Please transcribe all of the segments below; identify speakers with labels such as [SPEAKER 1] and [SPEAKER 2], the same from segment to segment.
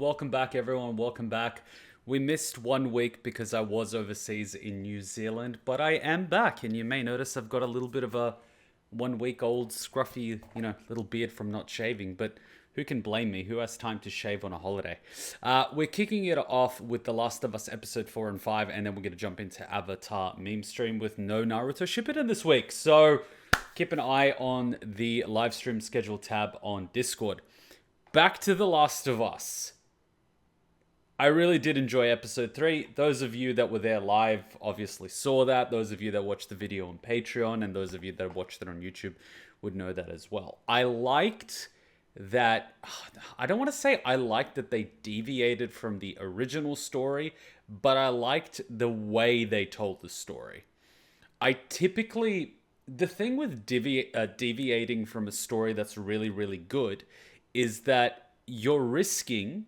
[SPEAKER 1] Welcome back, everyone. Welcome back. We missed 1 week because I was overseas in New Zealand, but I am back, and you may notice I've got a little bit of a 1 week old scruffy, little beard from not shaving, but who can blame me? Who has time to shave on a holiday? We're kicking it off with The Last of Us episode 4 and 5, and then we're going to jump into Avatar meme stream with no Naruto Shippuden this week. So keep an eye on the live stream schedule tab on Discord. Back to The Last of Us. I really did enjoy episode 3. Those of you that were there live obviously saw that. Those of you that watched the video on Patreon and those of you that watched it on YouTube would know that as well. I liked that, I don't want to say I liked that they deviated from the original story, but I liked the way they told the story. The thing with deviating from a story that's really, really good is that you're risking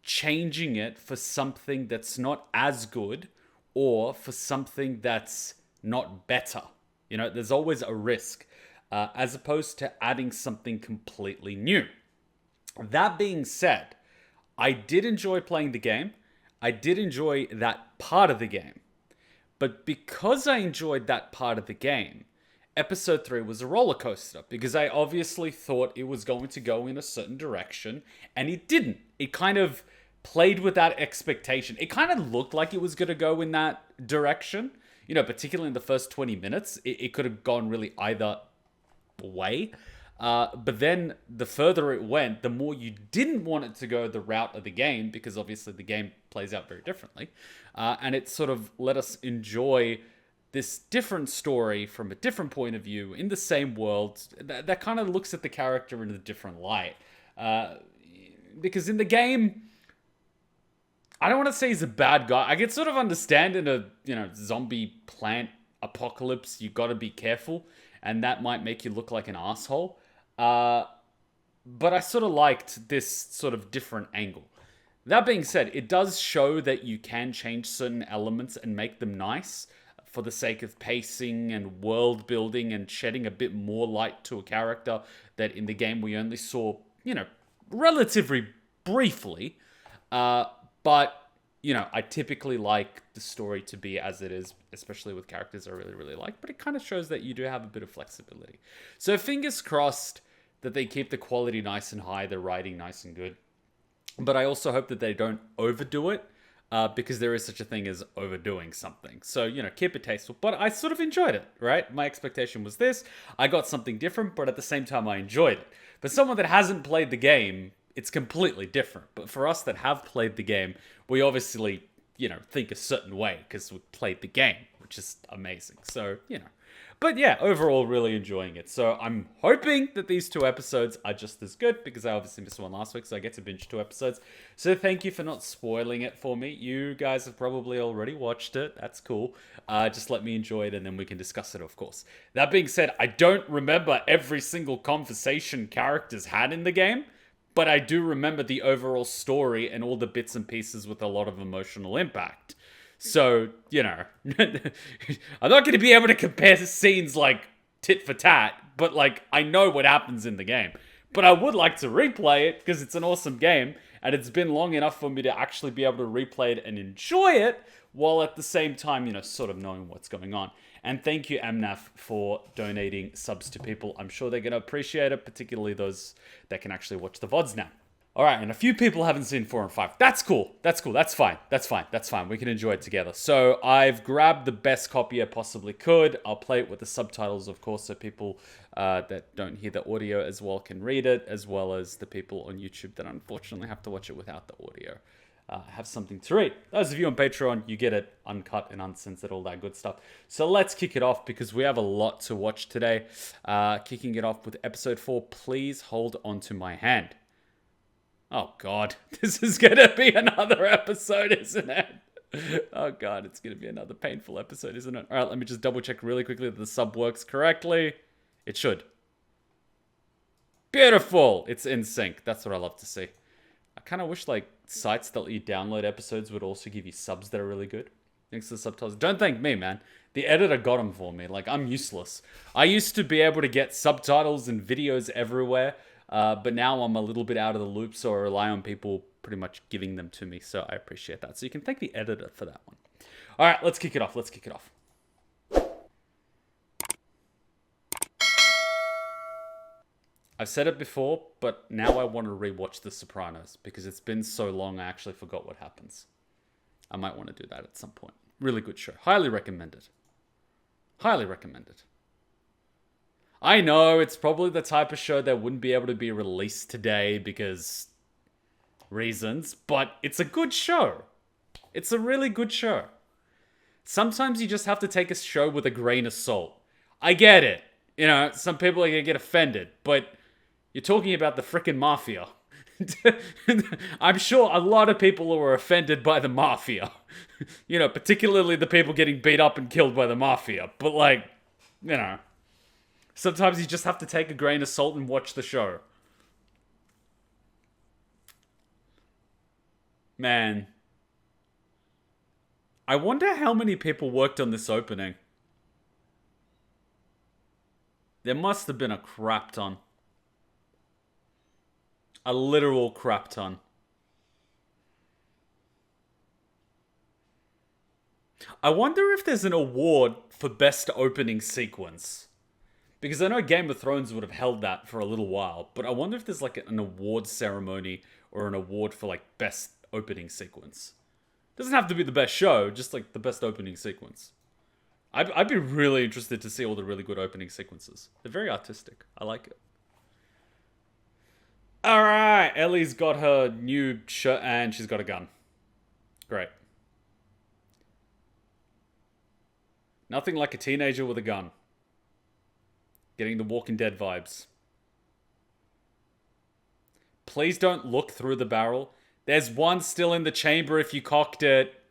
[SPEAKER 1] changing it for something that's not as good or for something that's not better. There's always a risk as opposed to adding something completely new. That being said, I did enjoy playing the game. I did enjoy that part of the game. But because I enjoyed that part of the game, episode 3 was a roller coaster because I obviously thought it was going to go in a certain direction and it didn't. It kind of played with that expectation. It kind of looked like it was going to go in that direction, particularly in the first 20 minutes. It could have gone really either way. But then the further it went, the more you didn't want it to go the route of the game because obviously the game plays out very differently. And it sort of let us enjoy this different story from a different point of view in the same world that kind of looks at the character in a different light. Because in the game, I don't want to say he's a bad guy. I can sort of understand in a zombie plant apocalypse, you got to be careful, and that might make you look like an asshole. But I sort of liked this sort of different angle. That being said, it does show that you can change certain elements and make them nice for the sake of pacing and world building and shedding a bit more light to a character that in the game we only saw, relatively briefly. But, I typically like the story to be as it is, especially with characters I really, really like. But it kind of shows that you do have a bit of flexibility. So fingers crossed that they keep the quality nice and high, the writing nice and good. But I also hope that they don't overdo it. Because there is such a thing as overdoing something. So, keep it tasteful. But I sort of enjoyed it, right? My expectation was this. I got something different, but at the same time, I enjoyed it. For someone that hasn't played the game, it's completely different. But for us that have played the game, we obviously, think a certain way because we played the game, which is amazing. So, But yeah, overall, really enjoying it. So I'm hoping that these 2 episodes are just as good because I obviously missed one last week, so I get to binge 2 episodes. So thank you for not spoiling it for me. You guys have probably already watched it. That's cool. Just let me enjoy it and then we can discuss it, of course. That being said, I don't remember every single conversation characters had in the game, but I do remember the overall story and all the bits and pieces with a lot of emotional impact. So, I'm not going to be able to compare scenes like tit for tat, but I know what happens in the game. But I would like to replay it because it's an awesome game and it's been long enough for me to actually be able to replay it and enjoy it while at the same time, sort of knowing what's going on. And thank you, MNAF, for donating subs to people. I'm sure they're going to appreciate it, particularly those that can actually watch the VODs now. All right, and a few people haven't seen 4 and 5. That's cool. That's fine. We can enjoy it together. So I've grabbed the best copy I possibly could. I'll play it with the subtitles, of course, so people that don't hear the audio as well can read it, as well as the people on YouTube that unfortunately have to watch it without the audio. Have something to read. Those of you on Patreon, you get it uncut and uncensored, all that good stuff. So let's kick it off because we have a lot to watch today. Kicking it off with episode 4, please hold on to my hand. Oh, God. This is going to be another episode, isn't it? Oh, God. It's going to be another painful episode, isn't it? All right, let me just double check really quickly that the sub works correctly. It should. Beautiful. It's in sync. That's what I love to see. I kind of wish, sites that let you download episodes would also give you subs that are really good. Thanks to the subtitles. Don't thank me, man. The editor got them for me. I'm useless. I used to be able to get subtitles and videos everywhere. But now I'm a little bit out of the loop, so I rely on people pretty much giving them to me, so I appreciate that. So you can thank the editor for that one. All right, let's kick it off. I've said it before, but now I want to rewatch The Sopranos because it's been so long I actually forgot what happens. I might want to do that at some point. Really good show. Highly recommended. I know it's probably the type of show that wouldn't be able to be released today because reasons, but it's a good show. It's a really good show. Sometimes you just have to take a show with a grain of salt. I get it. You know, some people are going to get offended, but you're talking about the frickin' mafia. I'm sure a lot of people were offended by the mafia. You know, particularly the people getting beat up and killed by the mafia. But like, you know, sometimes you just have to take a grain of salt and watch the show. Man. I wonder how many people worked on this opening. There must have been a crap ton. A literal crap ton. I wonder if there's an award for best opening sequence. Because I know Game of Thrones would have held that for a little while, but I wonder if there's like an award ceremony or an award for like best opening sequence. Doesn't have to be the best show, just like the best opening sequence. I'd be really interested to see all the really good opening sequences. They're very artistic. I like it. Alright, Ellie's got her new shirt and she's got a gun. Great. Nothing like a teenager with a gun. Getting the Walking Dead vibes. Please don't look through the barrel. There's one still in the chamber if you cocked it.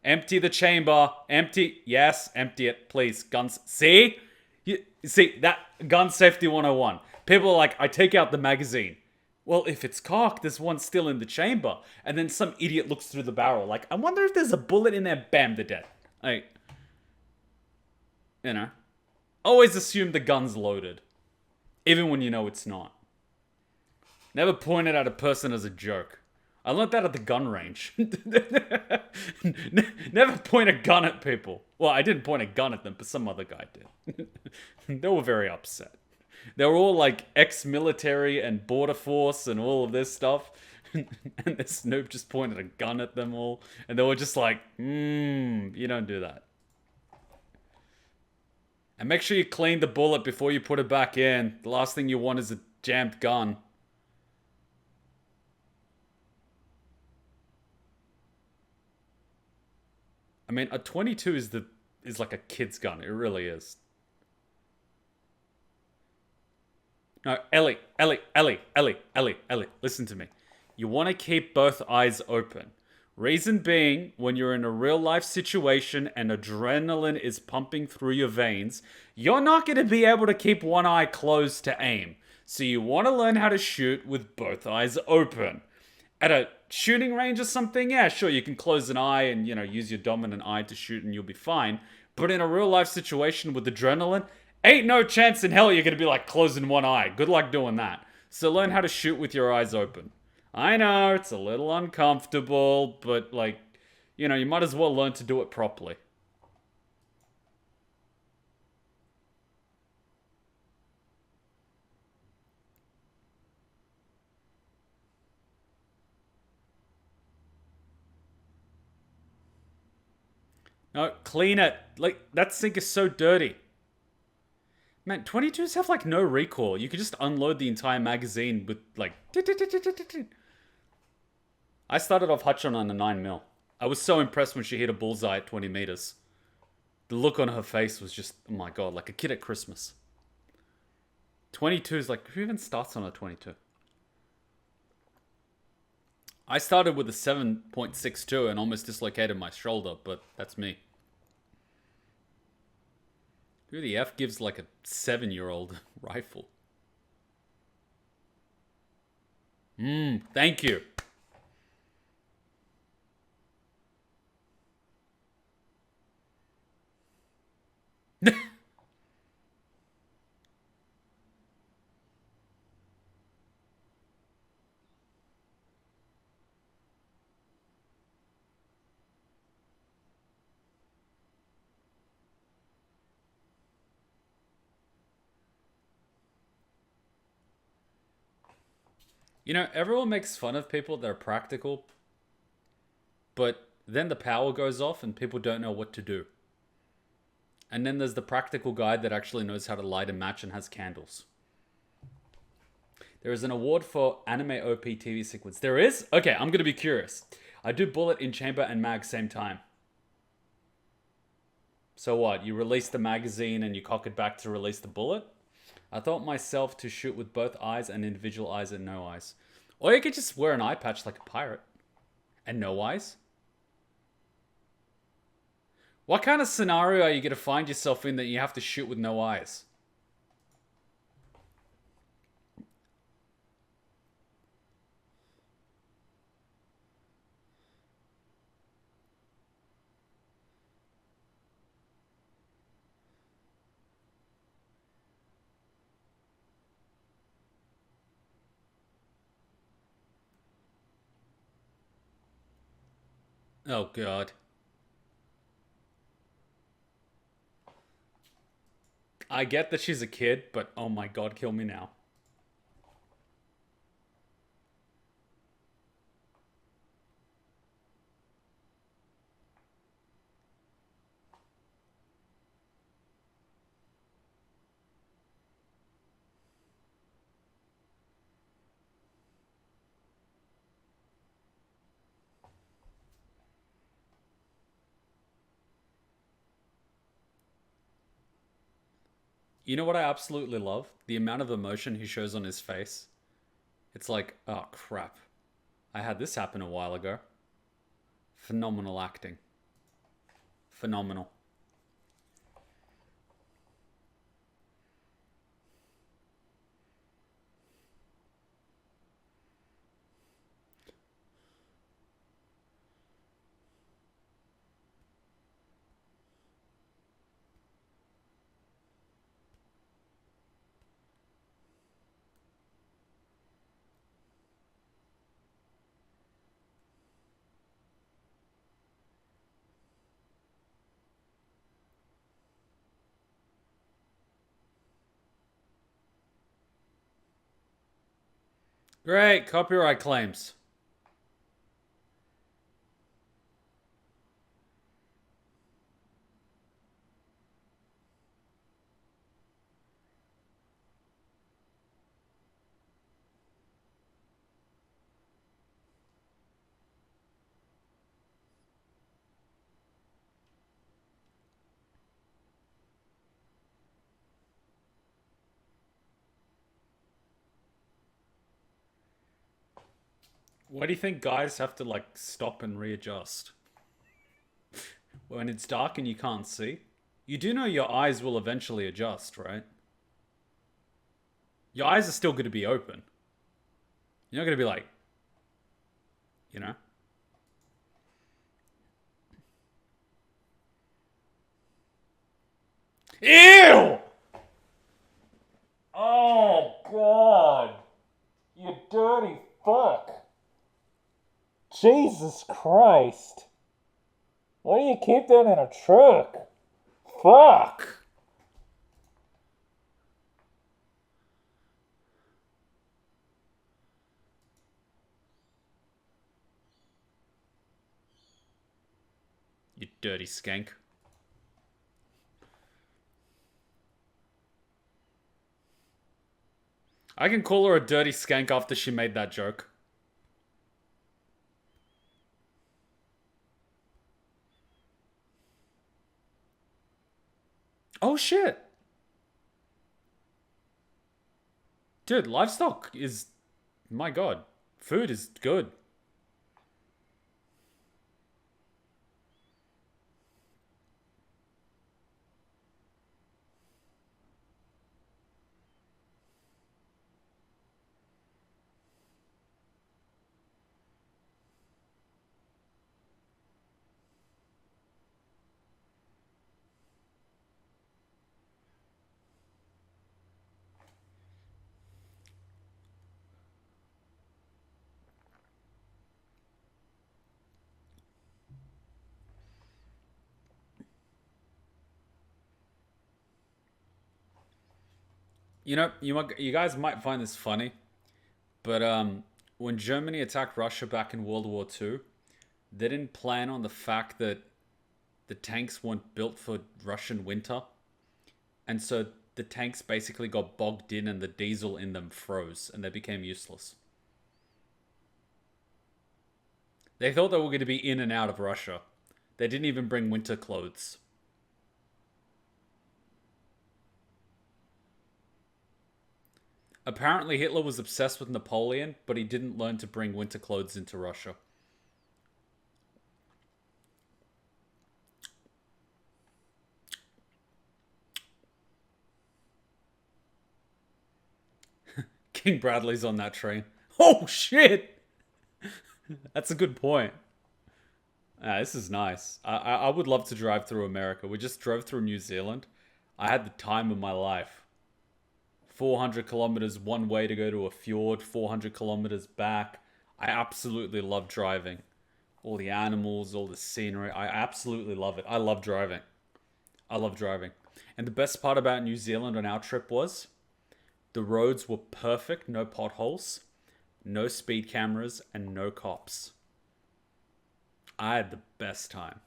[SPEAKER 1] Empty the chamber. Empty. Yes, empty it, please. Guns. See? See, that gun safety 101. People are like, I take out the magazine. Well, if it's cocked, there's one still in the chamber. And then some idiot looks through the barrel. Like, I wonder if there's a bullet in there. Bam, they're dead. Like, you know. Always assume the gun's loaded. Even when you know it's not. Never point it at a person as a joke. I learned that at the gun range. Never point a gun at people. Well, I didn't point a gun at them, but some other guy did. They were very upset. They were all like ex-military and border force and all of this stuff. And the Snoop just pointed a gun at them all. And they were just like, you don't do that. And make sure you clean the bullet before you put it back in. The last thing you want is a jammed gun. I mean, a 22 is like a kid's gun. It really is. No, Ellie, listen to me. You want to keep both eyes open. Reason being, when you're in a real life situation and adrenaline is pumping through your veins, you're not going to be able to keep one eye closed to aim. So you want to learn how to shoot with both eyes open. At a shooting range or something, yeah, sure, you can close an eye and, you know, use your dominant eye to shoot and you'll be fine. But in a real life situation with adrenaline, ain't no chance in hell you're going to be like closing one eye. Good luck doing that. So learn how to shoot with your eyes open. I know, it's a little uncomfortable, but like, you know, you might as well learn to do it properly. No, clean it. Like, that sink is so dirty. Man, 22s have like no recoil. You could just unload the entire magazine with like... I started off Hutchon on a 9mm. I was so impressed when she hit a bullseye at 20 meters. The look on her face was just, oh my god, like a kid at Christmas. 22 is like, who even starts on a 22? I started with a 7.62 and almost dislocated my shoulder, but that's me. Who the F gives like a 7-year-old rifle? Thank you. You know, everyone makes fun of people that are practical, but then the power goes off and people don't know what to do. And then there's the practical guy that actually knows how to light a match and has candles. There is an award for anime OP TV sequence. There is? Okay, I'm going to be curious. I do bullet in chamber and mag same time. So what? You release the magazine and you cock it back to release the bullet? I thought myself to shoot with both eyes and individual eyes and no eyes. Or you could just wear an eye patch like a pirate. And no eyes? What kind of scenario are you going to find yourself in that you have to shoot with no eyes? Oh, God. I get that she's a kid, but oh my God, kill me now. You know what I absolutely love? The amount of emotion he shows on his face. It's like, oh crap. I had this happen a while ago. Phenomenal acting. Phenomenal. Great, copyright claims. Why do you think guys have to like stop and readjust? When it's dark and you can't see? You do know your eyes will eventually adjust, right? Your eyes are still going to be open. You're not going to be like, you know? Ew! Oh, God. You dirty fuck. Jesus Christ. Why do you keep that in a truck? Fuck. You dirty skank. I can call her a dirty skank after she made that joke. Oh shit. Dude, livestock is... My God. Food is good. You know, you guys might find this funny, but when Germany attacked Russia back in World War II, they didn't plan on the fact that the tanks weren't built for Russian winter. And so the tanks basically got bogged in and the diesel in them froze and they became useless. They thought they were going to be in and out of Russia. They didn't even bring winter clothes. Apparently, Hitler was obsessed with Napoleon, but he didn't learn to bring winter clothes into Russia. King Bradley's on that train. Oh, shit! That's a good point. This is nice. I would love to drive through America. We just drove through New Zealand. I had the time of my life. 400 kilometers one way to go to a fjord, 400 kilometers back. I absolutely love driving. All the animals, all the scenery. I absolutely love it. I love driving. I love driving. And the best part about New Zealand on our trip was the roads were perfect, no potholes, no speed cameras, and no cops. I had the best time.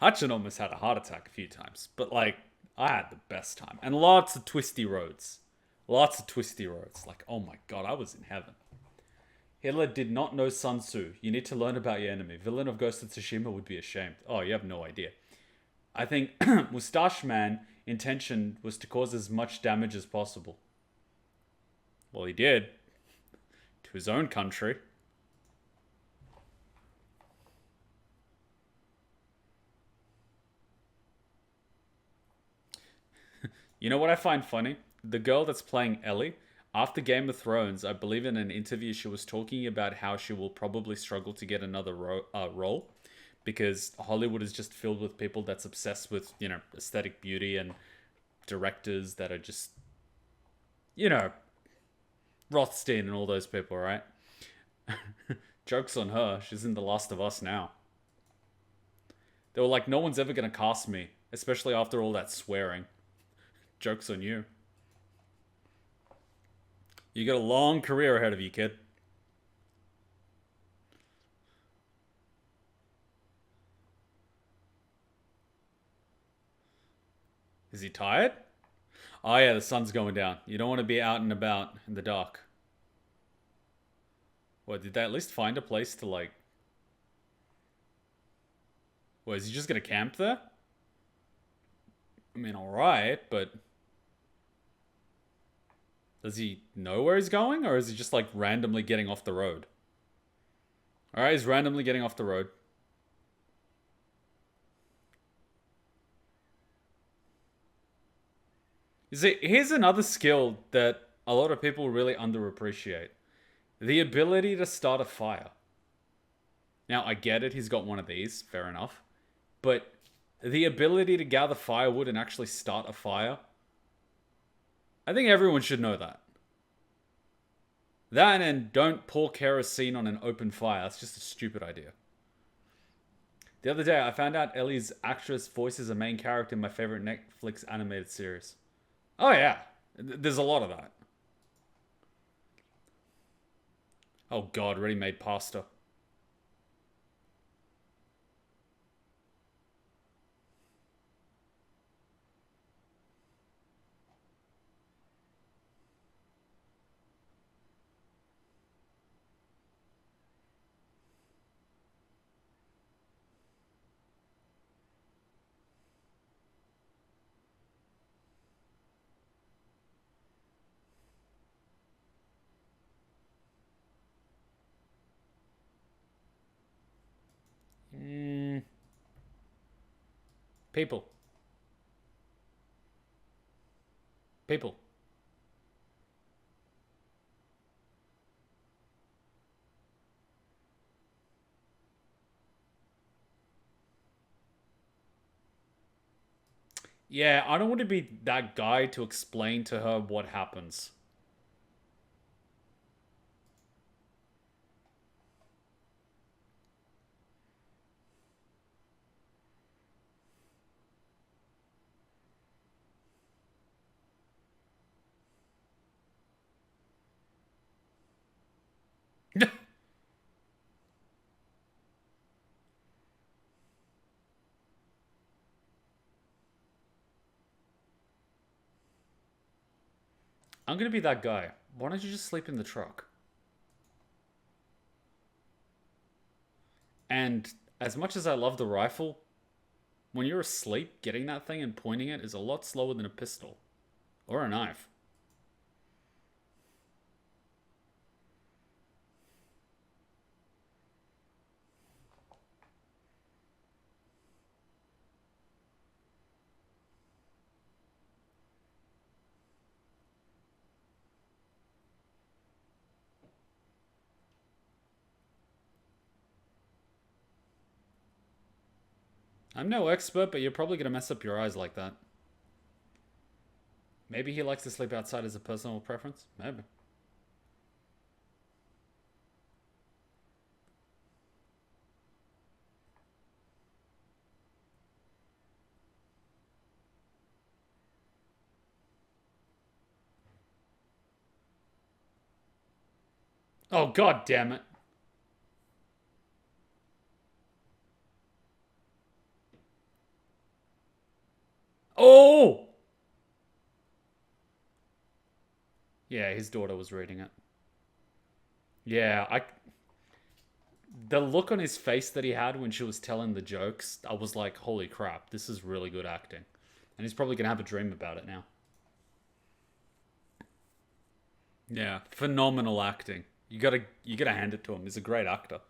[SPEAKER 1] Hutchin almost had a heart attack a few times, but like, I had the best time. And lots of twisty roads. Lots of twisty roads. Like, oh my god, I was in heaven. Hitler did not know Sun Tzu. You need to learn about your enemy. Villain of Ghost of Tsushima would be ashamed. Oh, you have no idea. I think Mustache Man intention was to cause as much damage as possible. Well, he did. To his own country. You know what I find funny? The girl that's playing Ellie, after Game of Thrones, I believe in an interview she was talking about how she will probably struggle to get another role because Hollywood is just filled with people that's obsessed with, aesthetic beauty and directors that are just, Rothstein and all those people, right? Joke's on her. She's in The Last of Us now. They were like, no one's ever going to cast me, especially after all that swearing. Joke's on you. You got a long career ahead of you, kid. Is he tired? Oh yeah, the sun's going down. You don't want to be out and about in the dark. What, did they at least find a place to like... What, is he just gonna camp there? I mean, alright, but... Does he know where he's going? Or is he just like randomly getting off the road? Alright, he's randomly getting off the road. You see, here's another skill that a lot of people really underappreciate. The ability to start a fire. Now, I get it, he's got one of these, fair enough. But the ability to gather firewood and actually start a fire, I think everyone should know that. That and don't pour kerosene on an open fire. That's just a stupid idea. The other day, I found out Ellie's actress voices a main character in my favorite Netflix animated series. Oh yeah, there's a lot of that. Oh god, ready-made pasta. People. People. Yeah, I don't want to be that guy to explain to her what happens. I'm gonna be that guy. Why don't you just sleep in the truck? And as much as I love the rifle, when you're asleep, getting that thing and pointing it is a lot slower than a pistol. Or a knife. I'm no expert, but you're probably gonna mess up your eyes like that. Maybe he likes to sleep outside as a personal preference? Maybe. Oh, god damn it. Oh! Yeah, his daughter was reading it. Yeah, the look on his face that he had when she was telling the jokes, I was like, holy crap, this is really good acting. And he's probably gonna have a dream about it now. Yeah, phenomenal acting. You gotta hand it to him. He's a great actor.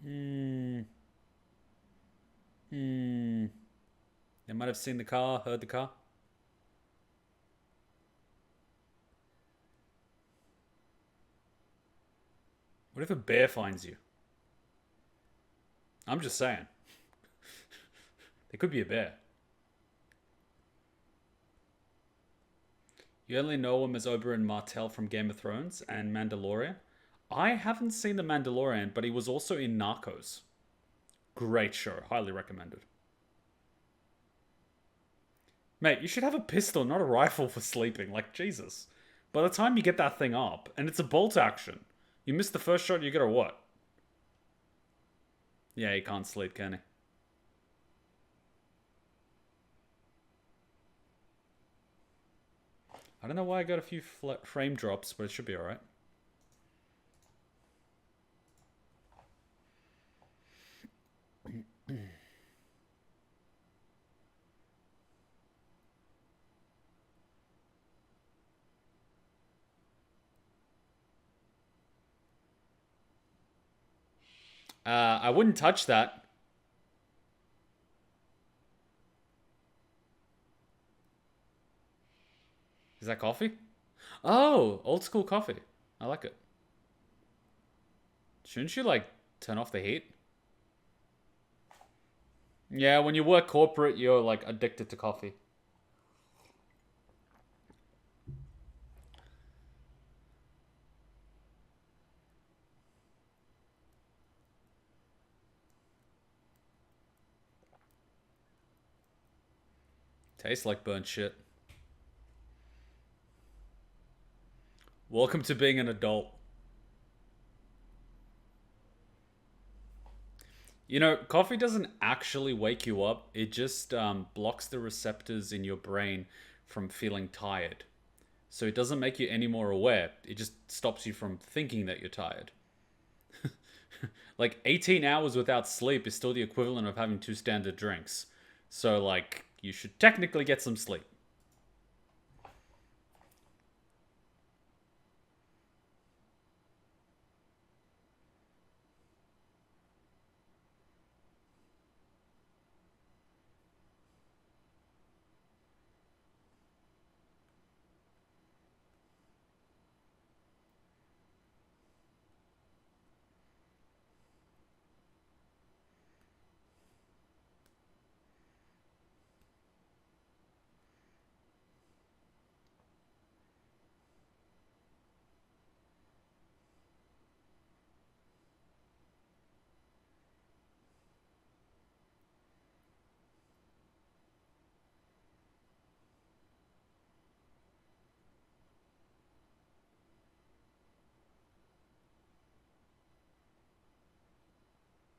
[SPEAKER 1] Hmm. Hmm. They might have seen the car, heard the car. What if a bear finds you? I'm just saying. There could be a bear. You only know him as Oberyn Martell from Game of Thrones and Mandalorian. I haven't seen The Mandalorian, but he was also in Narcos. Great show. Highly recommended. Mate, you should have a pistol, not a rifle for sleeping. Like, Jesus. By the time you get that thing up, and it's a bolt action, you miss the first shot, you get a what? Yeah, he can't sleep, can he? I don't know why I got a few frame drops, but it should be alright. I wouldn't touch that. Is that coffee? Oh, old school coffee. I like it. Shouldn't you, like, turn off the heat? Yeah, when you work corporate, you're, like, addicted to coffee. Tastes like burnt shit. Welcome to being an adult. You know, coffee doesn't actually wake you up. It just blocks the receptors in your brain from feeling tired. So it doesn't make you any more aware. It just stops you from thinking that you're tired. Like 18 hours without sleep is still the equivalent of having two standard drinks. So like you should technically get some sleep.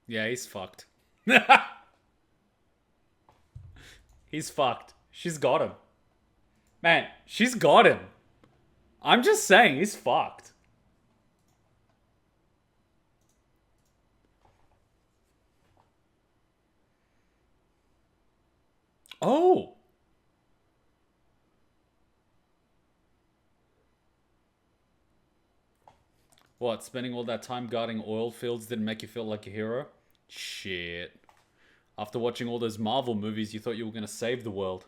[SPEAKER 1] Yeah, he's fucked. He's fucked. She's got him. Man, she's got him. I'm just saying, he's fucked. Oh! What, spending all that time guarding oil fields didn't make you feel like a hero? Shit. After watching all those Marvel movies, you thought you were gonna save the world.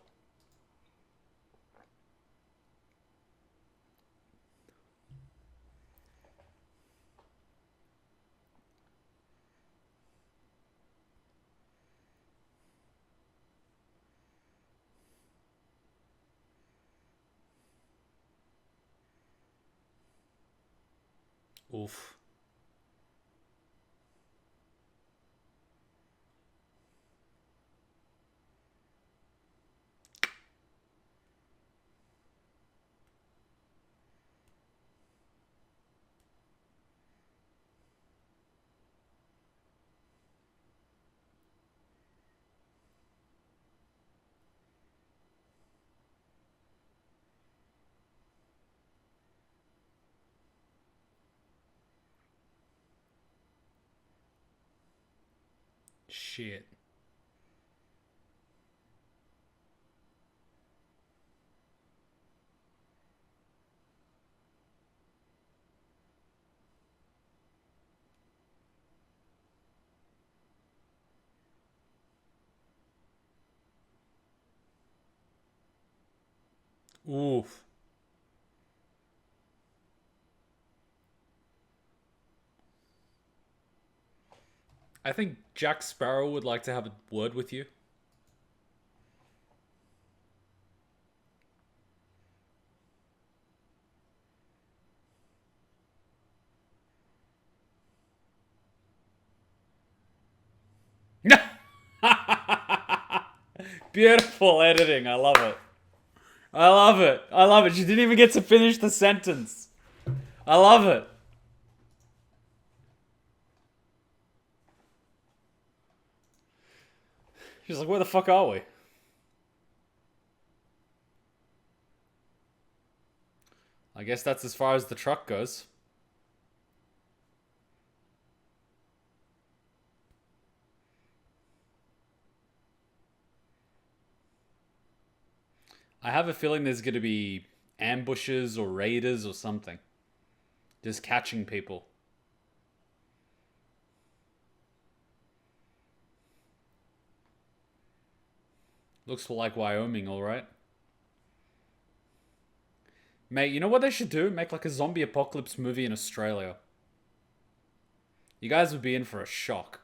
[SPEAKER 1] Oof. Shit. Oof. I think Jack Sparrow would like to have a word with you. Beautiful editing. I love it. I love it. I love it. She didn't even get to finish the sentence. I love it. She's like, where the fuck are we? I guess that's as far as the truck goes. I have a feeling there's going to be ambushes or raiders or something. Just catching people. Looks like Wyoming, alright. Mate, you know what they should do? Make like a zombie apocalypse movie in Australia. You guys would be in for a shock.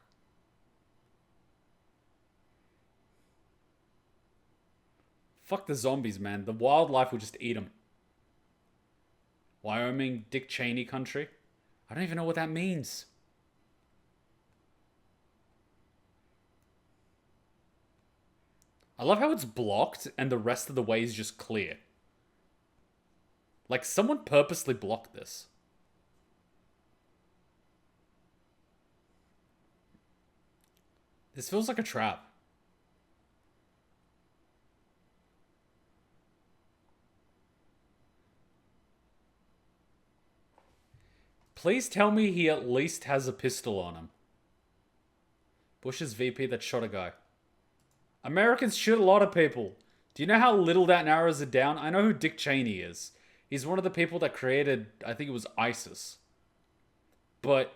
[SPEAKER 1] Fuck the zombies, man. The wildlife will just eat them. Wyoming, Dick Cheney country. I don't even know what that means. I love how it's blocked and the rest of the way is just clear. Like someone purposely blocked this. This feels like a trap. Please tell me he at least has a pistol on him. Bush's VP that shot a guy. Americans shoot a lot of people. Do you know how little that narrows it down? I know who Dick Cheney is. He's one of the people that created, I think it was ISIS. But,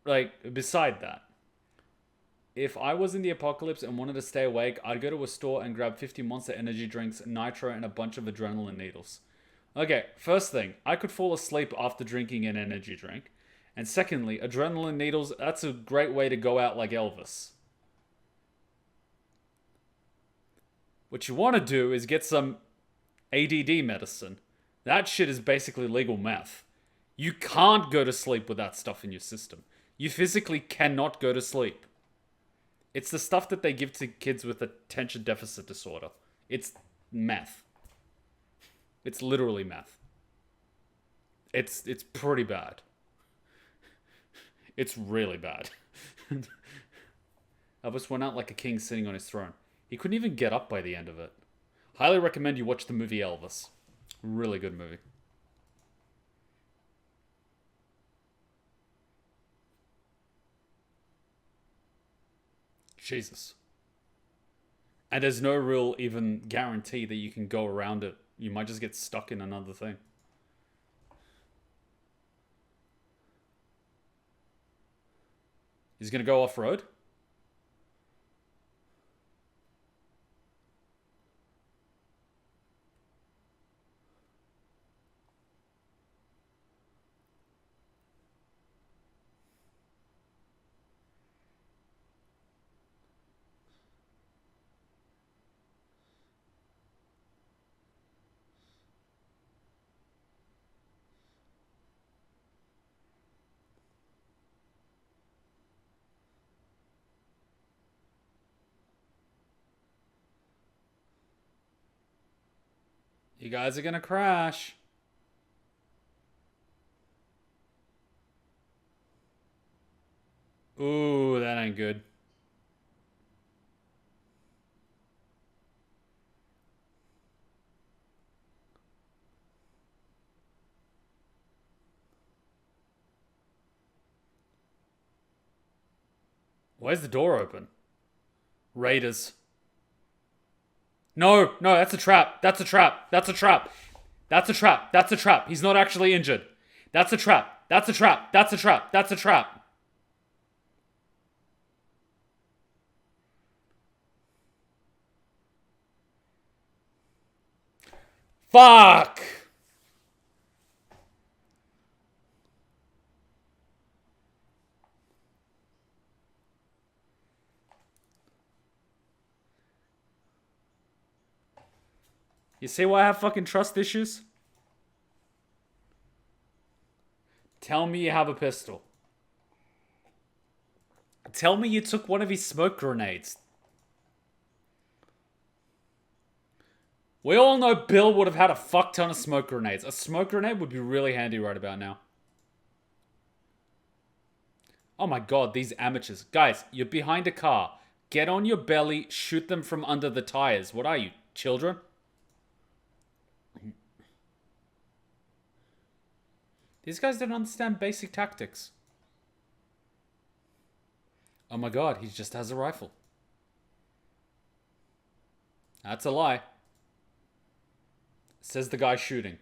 [SPEAKER 1] like, beside that, if I was in the apocalypse and wanted to stay awake, I'd go to a store and grab 50 Monster Energy drinks, nitro, and a bunch of adrenaline needles. Okay, first thing, I could fall asleep after drinking an energy drink. And secondly, adrenaline needles, that's a great way to go out like Elvis. What you want to do is get some ADD medicine. That shit is basically legal meth. You can't go to sleep with that stuff in your system. You physically cannot go to sleep. It's the stuff that they give to kids with attention deficit disorder. It's meth. It's literally meth. It's pretty bad. It's really bad. Elvis went out like a king sitting on his throne. He couldn't even get up by the end of it. Highly recommend you watch the movie Elvis. Really good movie. Jesus. And there's no real even guarantee that you can go around it. You might just get stuck in another thing. He's gonna go off-road? You guys are gonna crash. Ooh, that ain't good. Where's the door open? Raiders. No, no, that's a trap. That's a trap. That's a trap. That's a trap. That's a trap. He's not actually injured. That's a trap. That's a trap. That's a trap. That's a trap. Fuck! You see why I have fucking trust issues? Tell me you have a pistol. Tell me you took one of his smoke grenades. We all know Bill would have had a fuck ton of smoke grenades. A smoke grenade would be really handy right about now. Oh my god, these amateurs. Guys, you're behind a car. Get on your belly, shoot them from under the tires. What are you, children? These guys don't understand basic tactics. Oh my god, he just has a rifle. That's a lie. Says the guy shooting.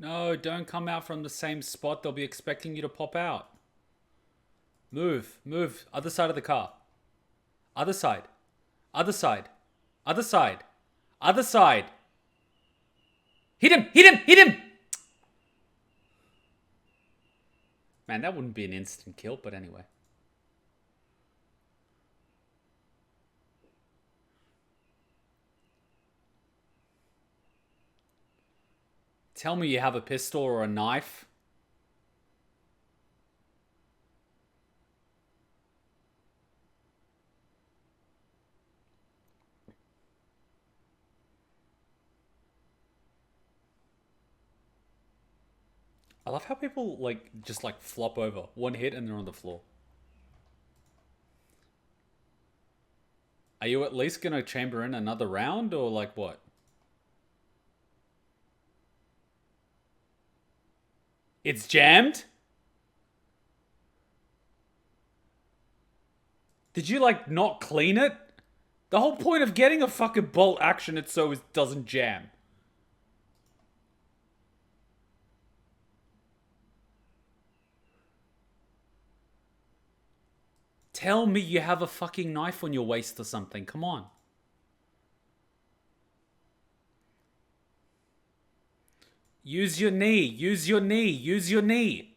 [SPEAKER 1] No, don't come out from the same spot. They'll be expecting you to pop out. Move, move. Other side of the car. Other side. Other side. Other side. Other side. Hit him! Hit him! Hit him! Man, that wouldn't be an instant kill, but anyway. Tell me you have a pistol or a knife. I love how people just flop over. One hit and they're on the floor. Are you at least gonna chamber in another round or what? It's jammed? Did you not clean it? The whole point of getting a fucking bolt action it so it doesn't jam. Tell me you have a fucking knife on your waist or something. Come on. Use your knee. Use your knee. Use your knee.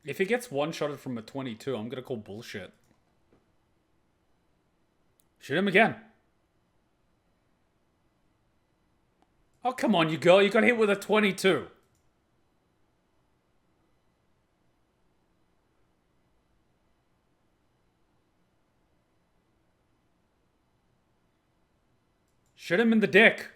[SPEAKER 1] If he gets one-shotted from a 22, I'm gonna call bullshit. Shoot him again. Oh, come on, you girl. You got hit with a 22. Shoot him in the dick.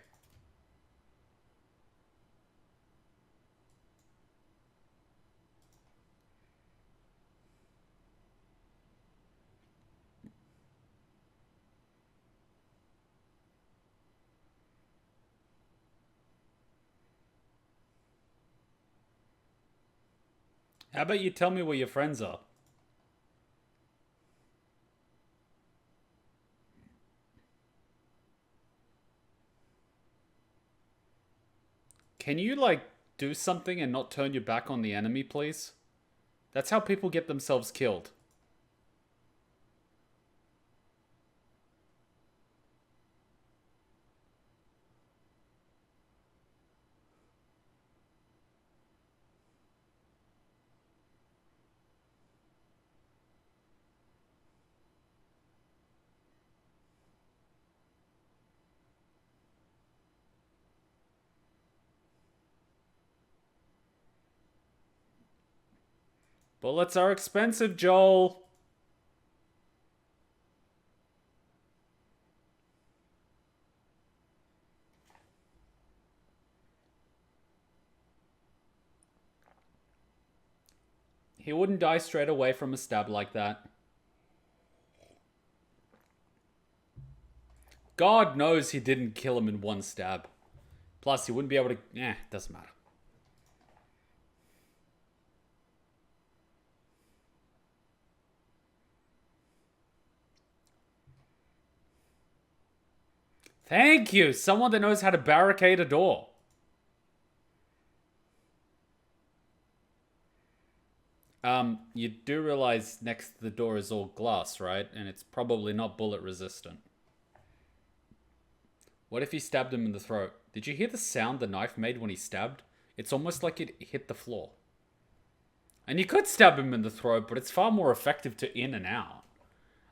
[SPEAKER 1] How about you tell me where your friends are? Can you, like, do something and not turn your back on the enemy, please? That's how people get themselves killed. Bullets are expensive, Joel. He wouldn't die straight away from a stab like that. God knows he didn't kill him in one stab. Plus, he wouldn't be able to... doesn't matter. Thank you! Someone that knows how to barricade a door. You do realize next to the door is all glass, right? And it's probably not bullet resistant. What if he stabbed him in the throat? Did you hear the sound the knife made when he stabbed? It's almost like it hit the floor. And you could stab him in the throat, but it's far more effective to in and out.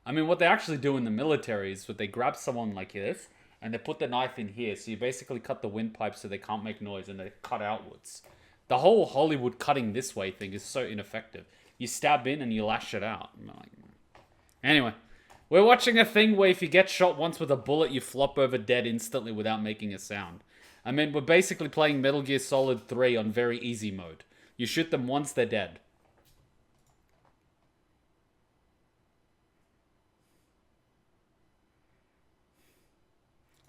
[SPEAKER 1] I mean, what they actually do in the military is that they grab someone like this, and they put the knife in here, so you basically cut the windpipe so they can't make noise, and they cut outwards. The whole Hollywood cutting this way thing is so ineffective. You stab in and you lash it out. Anyway, we're watching a thing where if you get shot once with a bullet, you flop over dead instantly without making a sound. I mean, we're basically playing Metal Gear Solid 3 on very easy mode. You shoot them once, they're dead.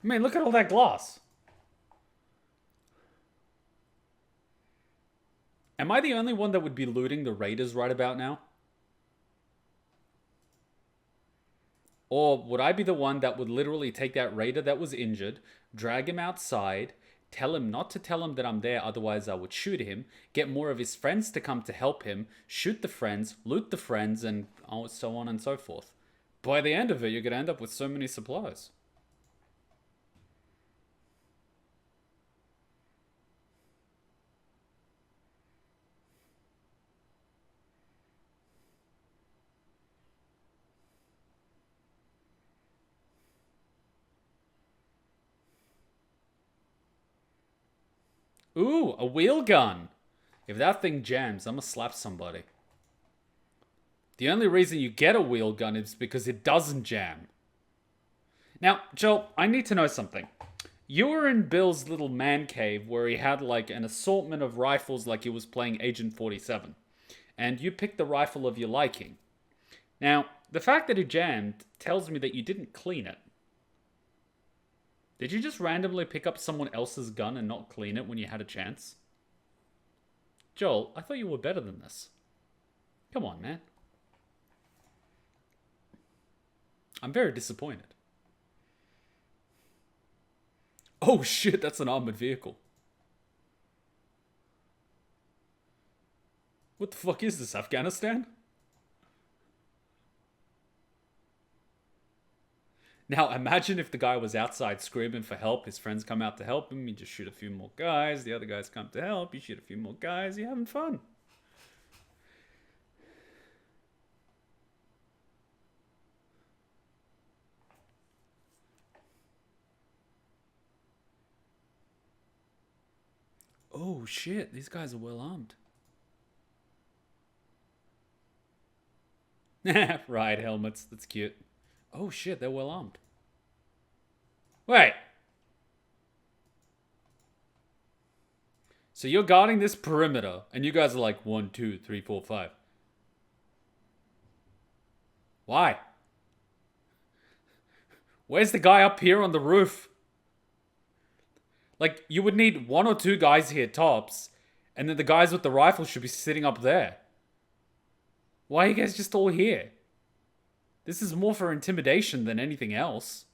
[SPEAKER 1] I mean, look at all that glass. Am I the only one that would be looting the raiders right about now? Or would I be the one that would literally take that raider that was injured, drag him outside, tell him not to tell him that I'm there, otherwise I would shoot him, get more of his friends to come to help him, shoot the friends, loot the friends, and so on and so forth. By the end of it, you're going to end up with so many supplies. Ooh, a wheel gun. If that thing jams, I'm gonna slap somebody. The only reason you get a wheel gun is because it doesn't jam. Now, Joel, I need to know something. You were in Bill's little man cave where he had like an assortment of rifles like he was playing Agent 47. And you picked the rifle of your liking. Now, the fact that it jammed tells me that you didn't clean it. Did you just randomly pick up someone else's gun and not clean it when you had a chance? Joel, I thought you were better than this. Come on, man. I'm very disappointed. Oh shit, that's an armored vehicle. What the fuck is this, Afghanistan? Now, imagine if the guy was outside screaming for help, his friends come out to help him, you just shoot a few more guys, the other guys come to help, you shoot a few more guys, you're having fun. Oh shit, these guys are well armed. Right, helmets, that's cute. Oh shit, they're well armed. Wait. So you're guarding this perimeter, and you guys are like 1, 2, 3, 4, 5. Why? Where's the guy up here on the roof? Like, you would need 1 or 2 guys here tops, and then the guys with the rifle should be sitting up there. Why are you guys just all here? This is more for intimidation than anything else.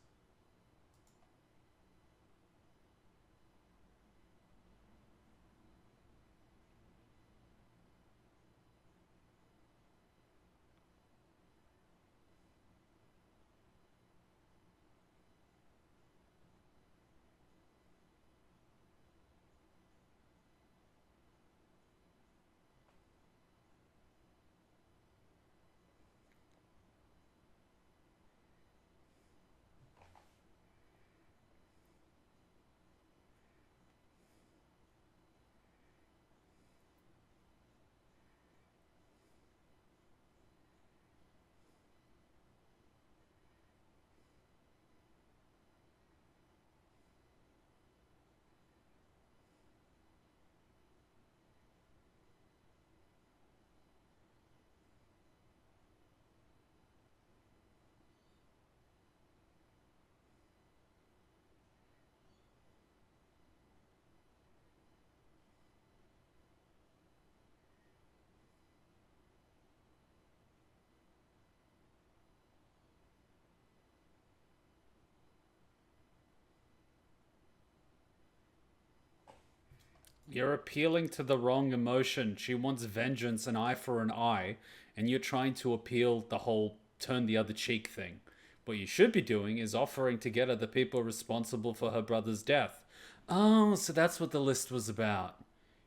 [SPEAKER 1] You're appealing to the wrong emotion. She wants vengeance, an eye for an eye, and you're trying to appeal the whole turn the other cheek thing. What you should be doing is offering to get her the people responsible for her brother's death. Oh, so that's what the list was about.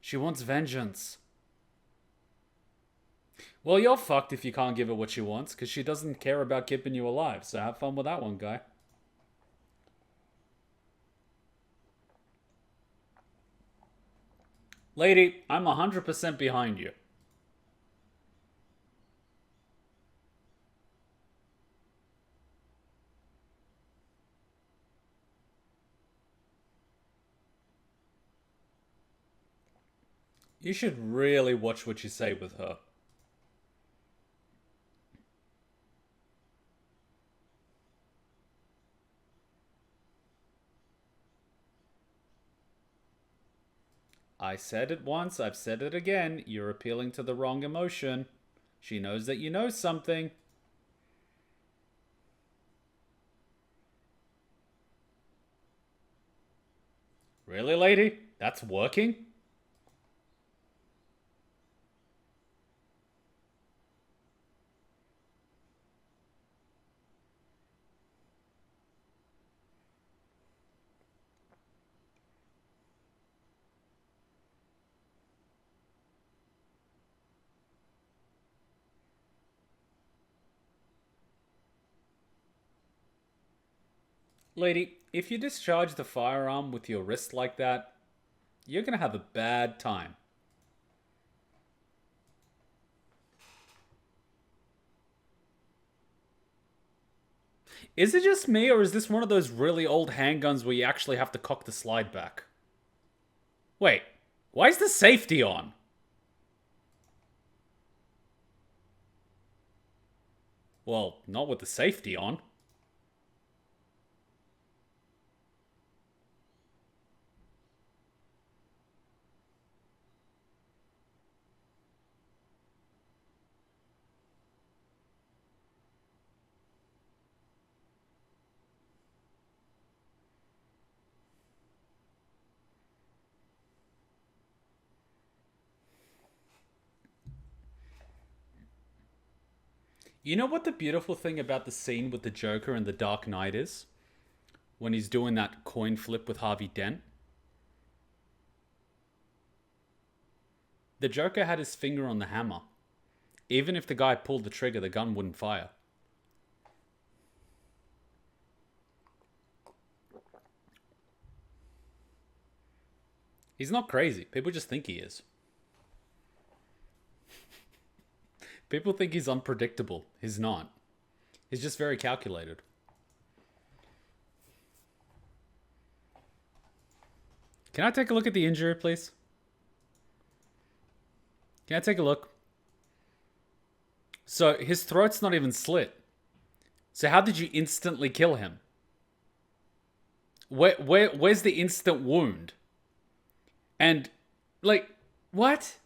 [SPEAKER 1] She wants vengeance. Well, you're fucked if you can't give her what she wants, because she doesn't care about keeping you alive, so have fun with that one, guy. Lady, I'm 100% behind you. You should really watch what you say with her. I said it once, I've said it again. You're appealing to the wrong emotion. She knows that you know something. Really, lady? That's working? Lady, if you discharge the firearm with your wrist like that, you're gonna have a bad time. Is it just me, or is this one of those really old handguns where you actually have to cock the slide back? Wait, why is the safety on? Well, not with the safety on. You know what the beautiful thing about the scene with the Joker and the Dark Knight is? When he's doing that coin flip with Harvey Dent? The Joker had his finger on the hammer. Even if the guy pulled the trigger, the gun wouldn't fire. He's not crazy. People just think he is. People think he's unpredictable. He's not. He's just very calculated. Can I take a look at the injury, please? Can I take a look? So his throat's not even slit. So how did you instantly kill him? Where's the instant wound? And, like, what?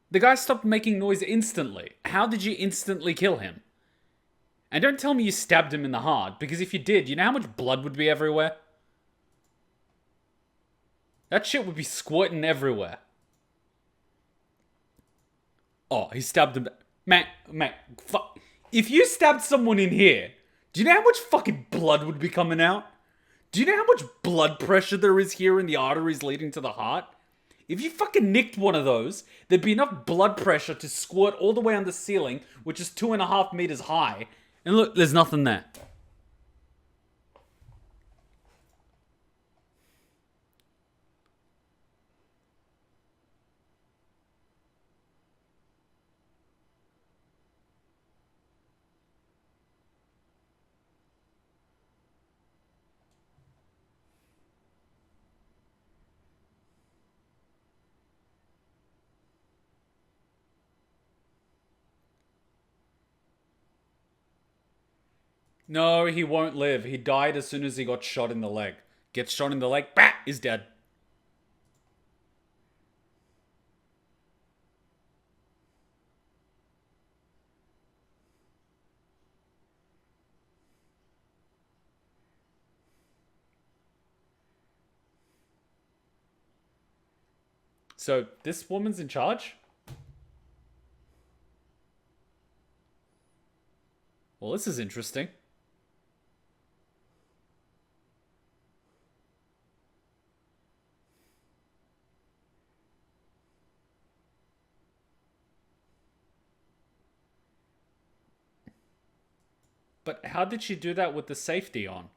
[SPEAKER 1] The guy stopped making noise instantly. How did you instantly kill him? And don't tell me you stabbed him in the heart, because if you did, you know how much blood would be everywhere? That shit would be squirting everywhere. Oh, he stabbed him. Man, fuck. If you stabbed someone in here, do you know how much fucking blood would be coming out? Do you know how much blood pressure there is here in the arteries leading to the heart? If you fucking nicked one of those, there'd be enough blood pressure to squirt all the way on the ceiling, which is 2.5 meters high. And look, there's nothing there. No, he won't live. He died as soon as he got shot in the leg. Gets shot in the leg, bah, is dead. So, this woman's in charge? Well, this is interesting. But how did she do that with the safety on?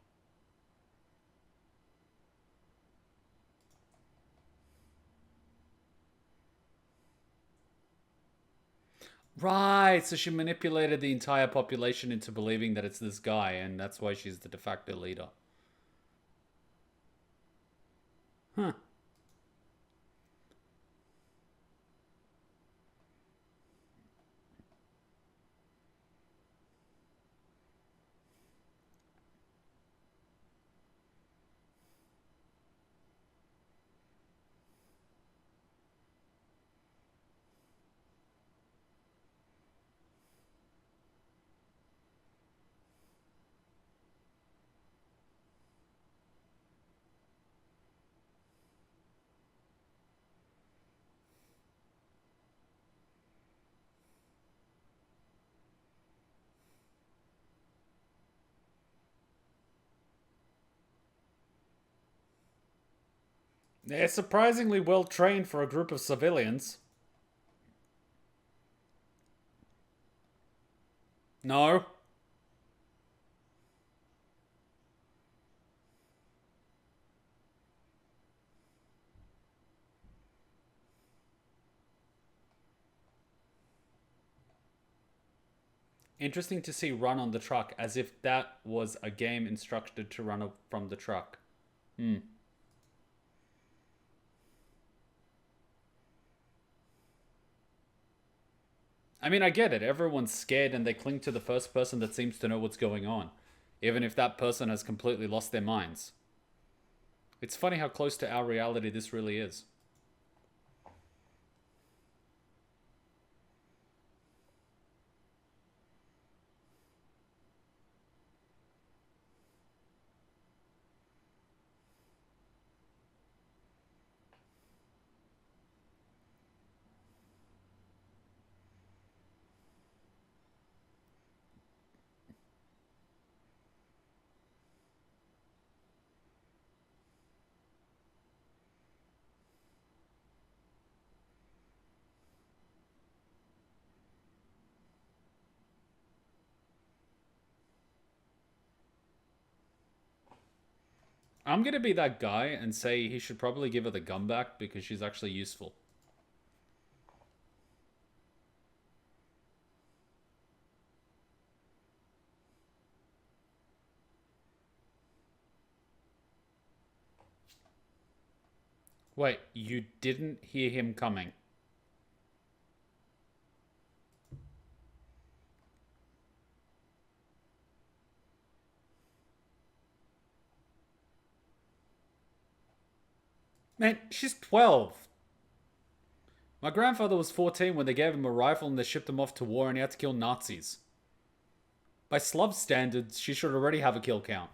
[SPEAKER 1] Right, so she manipulated the entire population into believing that it's this guy, and that's why she's the de facto leader. Huh. They're surprisingly well trained for a group of civilians. No. Interesting to see run on the truck, as if that was a game instructed to run from the truck. Hmm. I mean, I get it. Everyone's scared and they cling to the first person that seems to know what's going on, even if that person has completely lost their minds. It's funny how close to our reality this really is. I'm gonna be that guy and say he should probably give her the gun back because she's actually useful. Wait, you didn't hear him coming? Man, she's 12. My grandfather was 14 when they gave him a rifle and they shipped him off to war and he had to kill Nazis. By Slav standards, she should already have a kill count.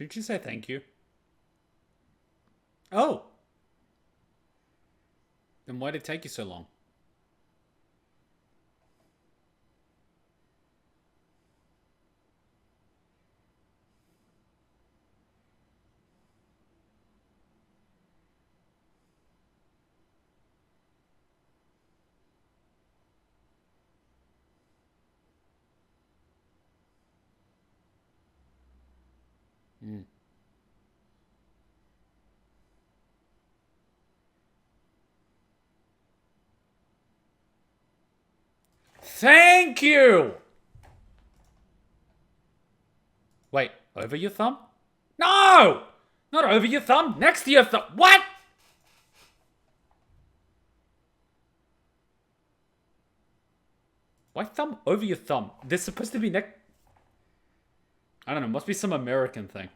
[SPEAKER 1] Shouldn't you say thank you? Oh! Then why did it take you so long? Mm. Thank you! Wait, over your thumb? No! Not over your thumb, next to your thumb. What? Why thumb over your thumb? They're supposed to be next. I don't know, must be some American thing.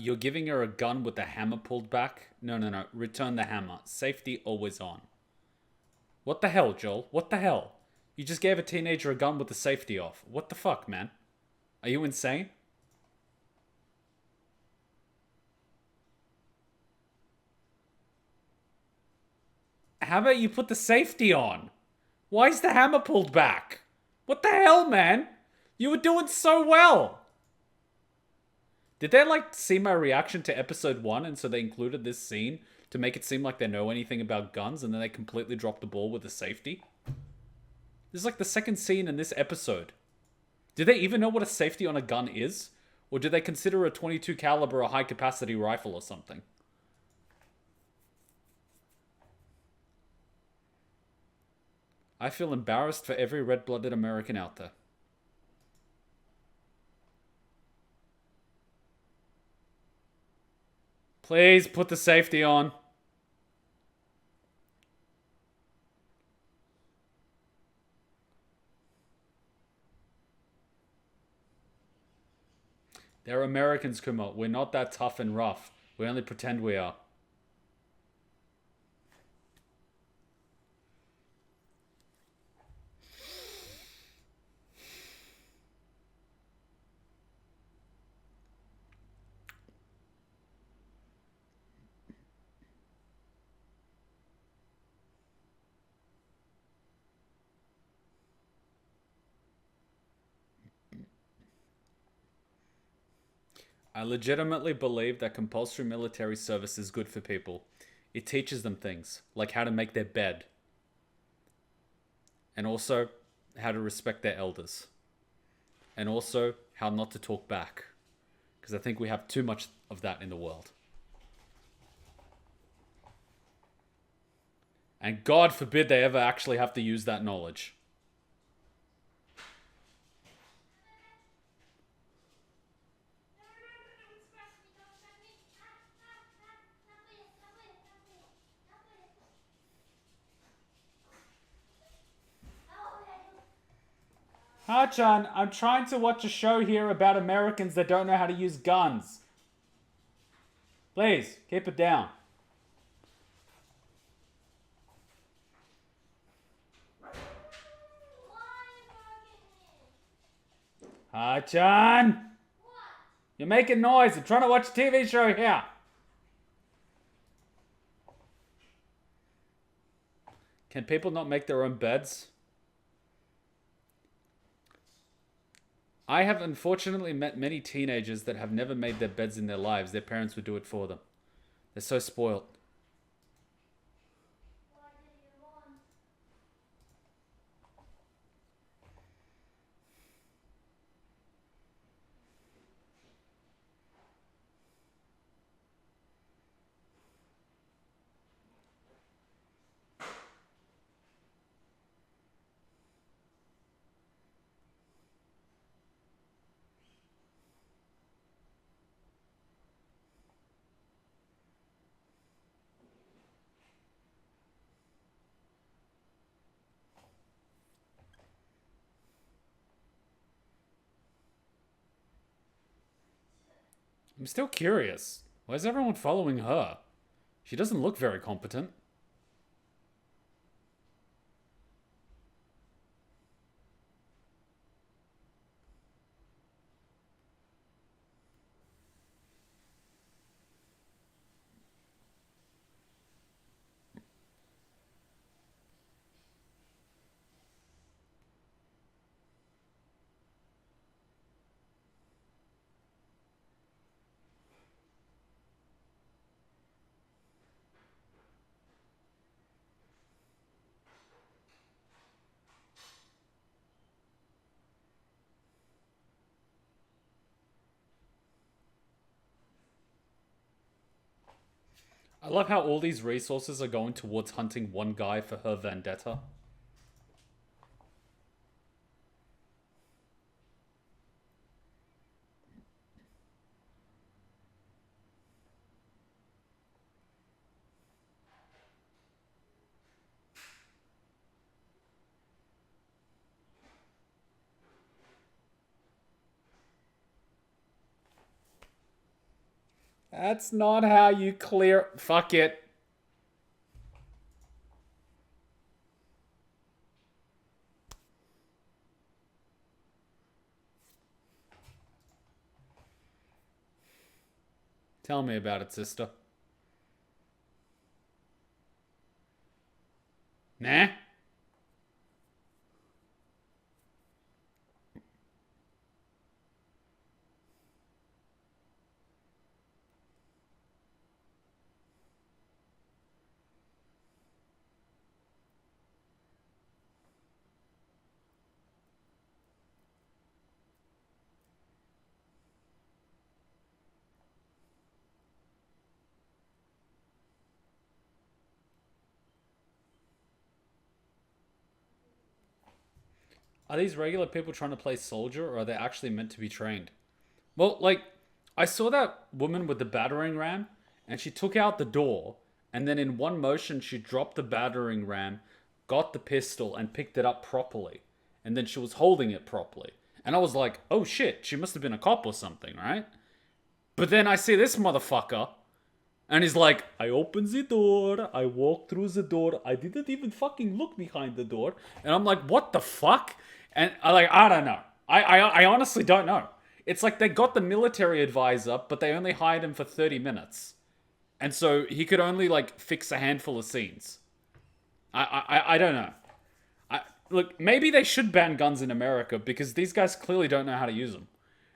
[SPEAKER 1] You're giving her a gun with the hammer pulled back? No, no, no. Return the hammer. Safety always on. What the hell, Joel? What the hell? You just gave a teenager a gun with the safety off. What the fuck, man? Are you insane? How about you put the safety on? Why is the hammer pulled back? What the hell, man? You were doing so well. Did they like see my reaction to episode 1 and so they included this scene to make it seem like they know anything about guns and then they completely dropped the ball with the safety? This is like the second scene in this episode. Do they even know what a safety on a gun is? Or do they consider a 22 caliber a high capacity rifle or something? I feel embarrassed for every red-blooded American out there. Please put the safety on. They're Americans, Kuma. We're not that tough and rough. We only pretend we are. I legitimately believe that compulsory military service is good for people. It teaches them things, like how to make their bed, and also how to respect their elders, and also how not to talk back. Because I think we have too much of that in the world. And God forbid they ever actually have to use that knowledge. Ha-chan, I'm trying to watch a show here about Americans that don't know how to use guns. Please, keep it down. Ha-chan! You're making noise. I'm trying to watch a TV show here. Can people not make their own beds? I have unfortunately met many teenagers that have never made their beds in their lives. Their parents would do it for them. They're so spoiled. I'm still curious. Why is everyone following her? She doesn't look very competent. I love how all these resources are going towards hunting one guy for her vendetta. That's not how you clear... Fuck it. Tell me about it, sister. Nah? Are these regular people trying to play soldier, or are they actually meant to be trained? Well, like, I saw that woman with the battering ram, and she took out the door, and then in one motion she dropped the battering ram, got the pistol, and picked it up properly. And then she was holding it properly. And I was like, oh shit, she must have been a cop or something, right? But then I see this motherfucker, and he's like, I opened the door, I walked through the door, I didn't even fucking look behind the door. And I'm like, what the fuck? And I don't know. I honestly don't know. It's like they got the military advisor, but they only hired him for 30 minutes. And so he could only like fix a handful of scenes. I don't know. Look, maybe they should ban guns in America because these guys clearly don't know how to use them.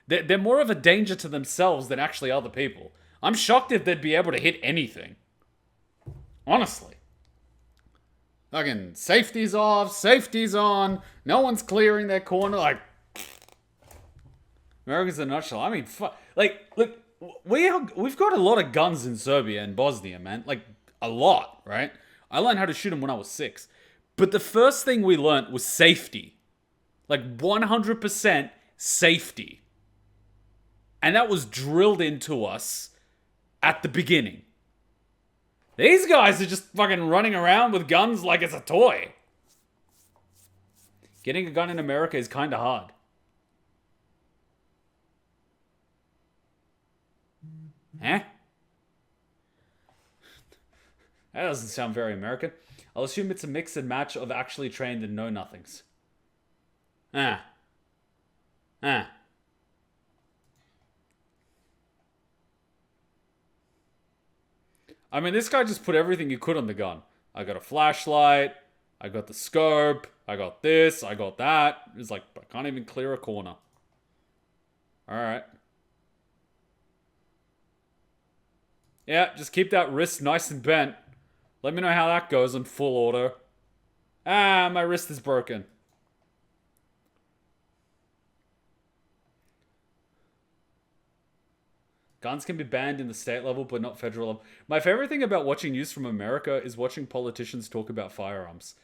[SPEAKER 1] They're more of a danger to themselves than actually other people. I'm shocked if they'd be able to hit anything. Honestly. Fucking safety's off, safety's on, no one's clearing their corner. Like, Americans in a nutshell. I mean, like, look, we've got a lot of guns in Serbia and Bosnia, man. Like, a lot, right? I learned how to shoot them when I was 6. But the first thing we learned was safety. Like, 100% safety. And that was drilled into us at the beginning. These guys are just fucking running around with guns like it's a toy. Getting a gun in America is kind of hard. Huh? That doesn't sound very American. I'll assume it's a mix and match of actually trained and know-nothings. I mean, this guy just put everything he could on the gun. I got a flashlight, I got the scope, I got this, I got that. It's like, I can't even clear a corner. Alright. Yeah, just keep that wrist nice and bent. Let me know how that goes on full auto. Ah, my wrist is broken. Guns can be banned in the state level, but not federal level. My favorite thing about watching news from America is watching politicians talk about firearms.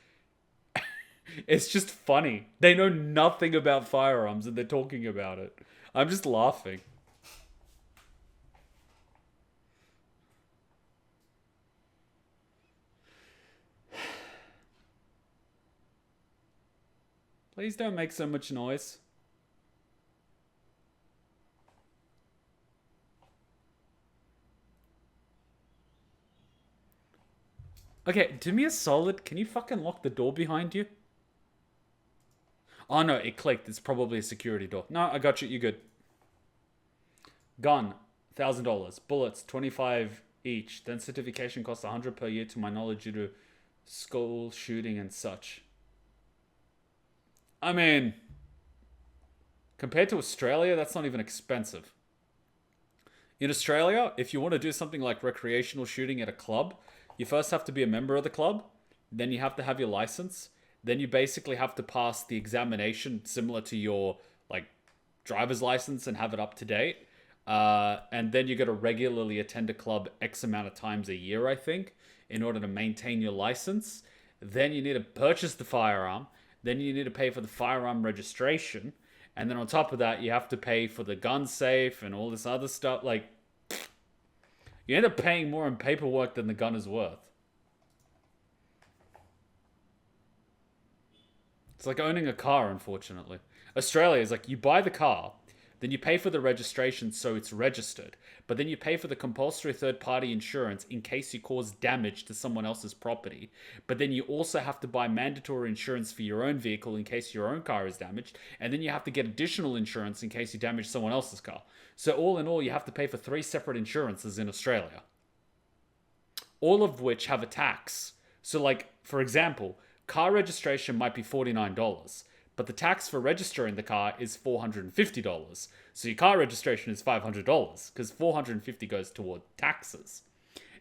[SPEAKER 1] It's just funny. They know nothing about firearms and they're talking about it. I'm just laughing. Please don't make so much noise. Okay, do me a solid. Can you fucking lock the door behind you? Oh no, it clicked. It's probably a security door. No, I got you. You're good. Gun, $1,000. Bullets, 25 each. Then certification costs 100 per year to my knowledge due to school shooting and such. I mean, compared to Australia, that's not even expensive. In Australia, if you want to do something like recreational shooting at a club, you first have to be a member of the club, then you have to have your license, then you basically have to pass the examination similar to your like driver's license and have it up to date. And then you got to regularly attend a club X amount of times a year, I think, in order to maintain your license. Then you need to purchase the firearm. Then you need to pay for the firearm registration. And then on top of that, you have to pay for the gun safe and all this other stuff. Like, you end up paying more in paperwork than the gun is worth. It's like owning a car, unfortunately. Australia is like, you buy the car, then you pay for the registration so it's registered. But then you pay for the compulsory third-party insurance in case you cause damage to someone else's property. But then you also have to buy mandatory insurance for your own vehicle in case your own car is damaged. And then you have to get additional insurance in case you damage someone else's car. So all in all, you have to pay for 3 separate insurances in Australia. All of which have a tax. So like, for example, car registration might be $49. But the tax for registering the car is $450. So your car registration is $500 because $450 goes toward taxes.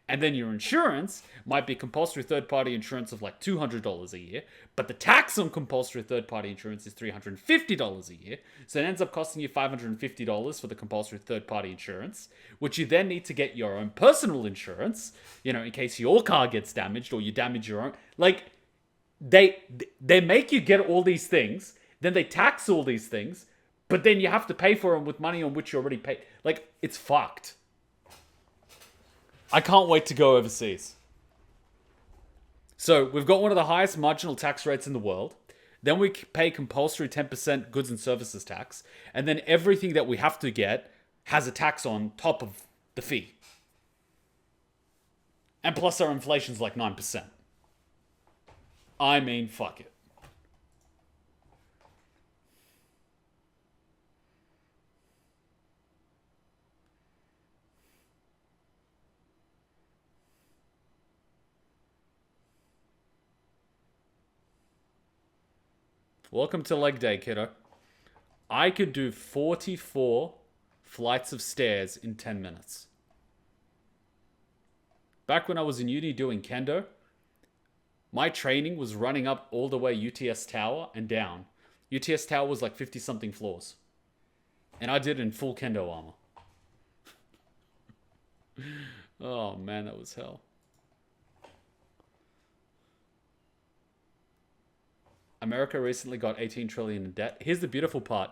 [SPEAKER 1] And then your insurance might be compulsory third-party insurance of like $200 a year, but the tax on compulsory third-party insurance is $350 a year. So it ends up costing you $550 for the compulsory third-party insurance, which you then need to get your own personal insurance, in case your car gets damaged or you damage your own. Like, They make you get all these things, then they tax all these things, but then you have to pay for them with money on which you already paid. Like, it's fucked. I can't wait to go overseas. So, we've got one of the highest marginal tax rates in the world. Then we pay compulsory 10% goods and services tax. And then everything that we have to get has a tax on top of the fee. And plus our inflation's like 9%. I mean, fuck it. Welcome to leg day, kiddo. I could do 44 flights of stairs in 10 minutes. Back when I was in uni doing kendo, my training was running up all the way UTS Tower and down. UTS Tower was like 50 something floors. And I did it in full kendo armor. Oh man, that was hell. America recently got 18 trillion in debt. Here's the beautiful part.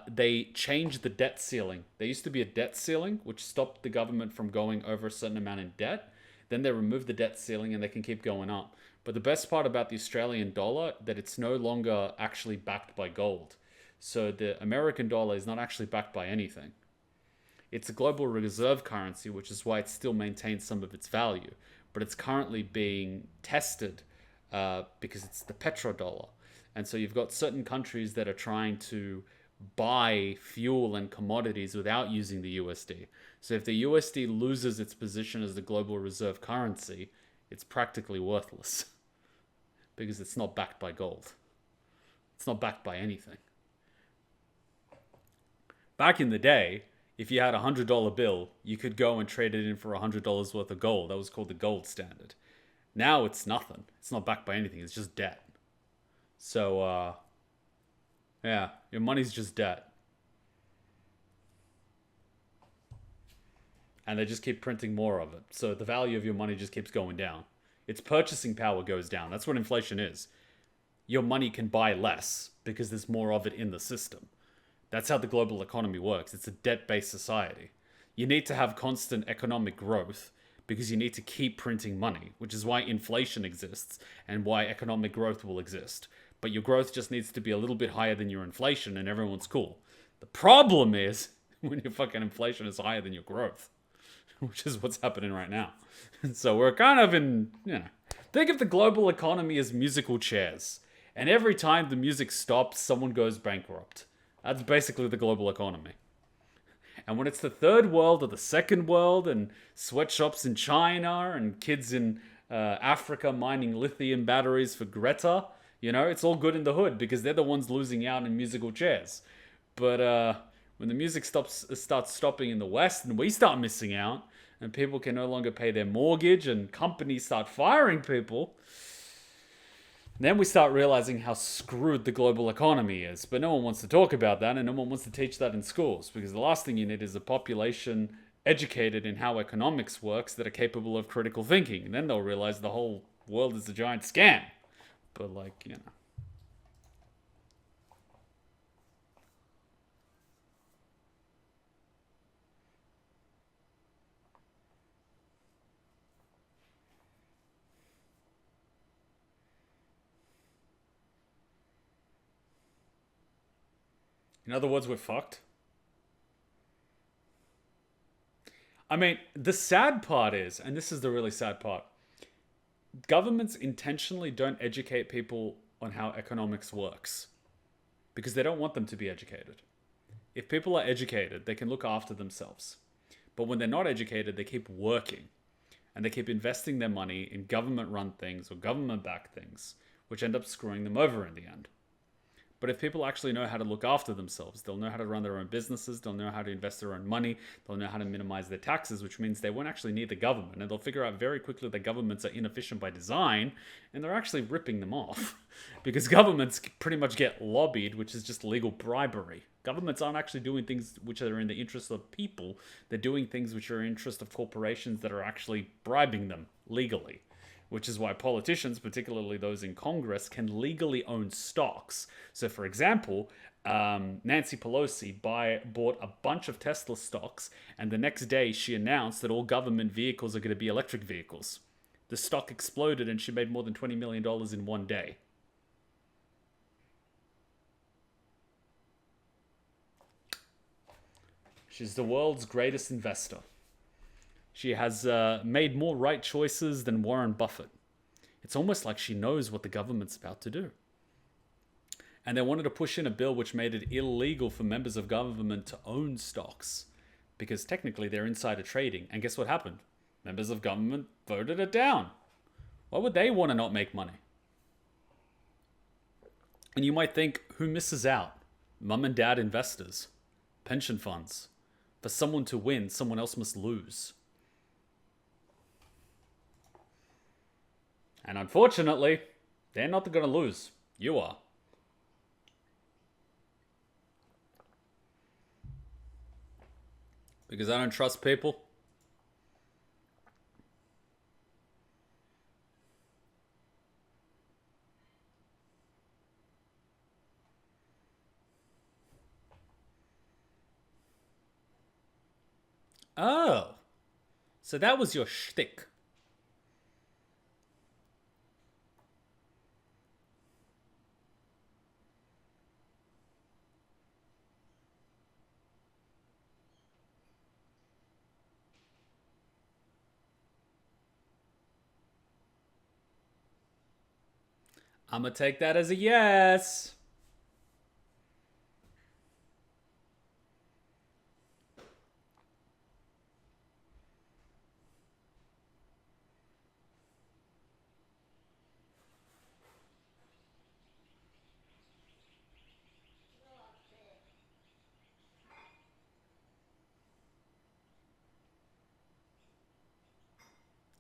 [SPEAKER 1] They changed the debt ceiling. There used to be a debt ceiling, which stopped the government from going over a certain amount in debt. Then they removed the debt ceiling and they can keep going up. But the best part about the Australian dollar, that it's no longer actually backed by gold. So the American dollar is not actually backed by anything. It's a global reserve currency, which is why it still maintains some of its value. But it's currently being tested because it's the petrodollar. And so you've got certain countries that are trying to buy fuel and commodities without using the USD. So if the USD loses its position as the global reserve currency, it's practically worthless because it's not backed by gold. It's not backed by anything. Back in the day, if you had a $100 bill, you could go and trade it in for $100 worth of gold. That was called the gold standard. Now it's nothing. It's not backed by anything. It's just debt. So, yeah, your money's just debt. And they just keep printing more of it. So the value of your money just keeps going down. Its purchasing power goes down. That's what inflation is. Your money can buy less because there's more of it in the system. That's how the global economy works. It's a debt-based society. You need to have constant economic growth because you need to keep printing money, which is why inflation exists and why economic growth will exist. But your growth just needs to be a little bit higher than your inflation and everyone's cool. The problem is when your fucking inflation is higher than your growth, which is what's happening right now. And so we're kind of in, think of the global economy as musical chairs. And every time the music stops, someone goes bankrupt. That's basically the global economy. And when it's the third world or the second world and sweatshops in China and kids in Africa mining lithium batteries for Greta, it's all good in the hood because they're the ones losing out in musical chairs. But when the music starts stopping in the West and we start missing out and people can no longer pay their mortgage and companies start firing people, then we start realizing how screwed the global economy is. But no one wants to talk about that and no one wants to teach that in schools because the last thing you need is a population educated in how economics works that are capable of critical thinking. And then they'll realize the whole world is a giant scam. But in other words, we're fucked. I mean, the sad part is, and this is the really sad part, governments intentionally don't educate people on how economics works because they don't want them to be educated. If people are educated, they can look after themselves. But when they're not educated, they keep working and they keep investing their money in government-run things or government-backed things, which end up screwing them over in the end. But if people actually know how to look after themselves, they'll know how to run their own businesses, they'll know how to invest their own money, they'll know how to minimize their taxes, which means they won't actually need the government. And they'll figure out very quickly that governments are inefficient by design, and they're actually ripping them off. Because governments pretty much get lobbied, which is just legal bribery. Governments aren't actually doing things which are in the interest of people. They're doing things which are in the interest of corporations that are actually bribing them legally. Which is why politicians, particularly those in Congress, can legally own stocks. So, for example, Nancy Pelosi bought a bunch of Tesla stocks, and the next day she announced that all government vehicles are going to be electric vehicles. The stock exploded, and she made more than $20 million in one day. She's the world's greatest investor. She has made more right choices than Warren Buffett. It's almost like she knows what the government's about to do. And they wanted to push in a bill which made it illegal for members of government to own stocks because technically they're insider trading. And guess what happened? Members of government voted it down. Why would they want to not make money? And you might think, who misses out? Mum and dad investors. Pension funds. For someone to win, someone else must lose. And unfortunately, they're not going to lose. You are. Because I don't trust people. Oh. So that was your shtick. I'm gonna take that as a yes.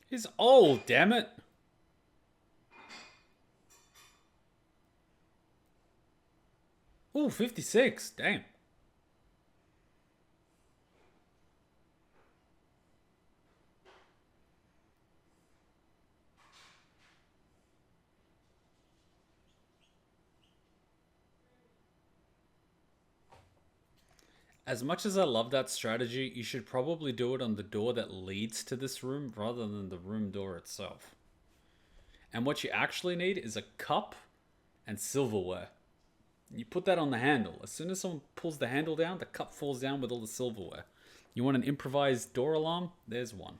[SPEAKER 1] He's old, damn it. Ooh, 56. Damn. As much as I love that strategy, you should probably do it on the door that leads to this room rather than the room door itself. And what you actually need is a cup and silverware. You put that on the handle. As soon as someone pulls the handle down, the cup falls down with all the silverware. You want an improvised door alarm? There's one.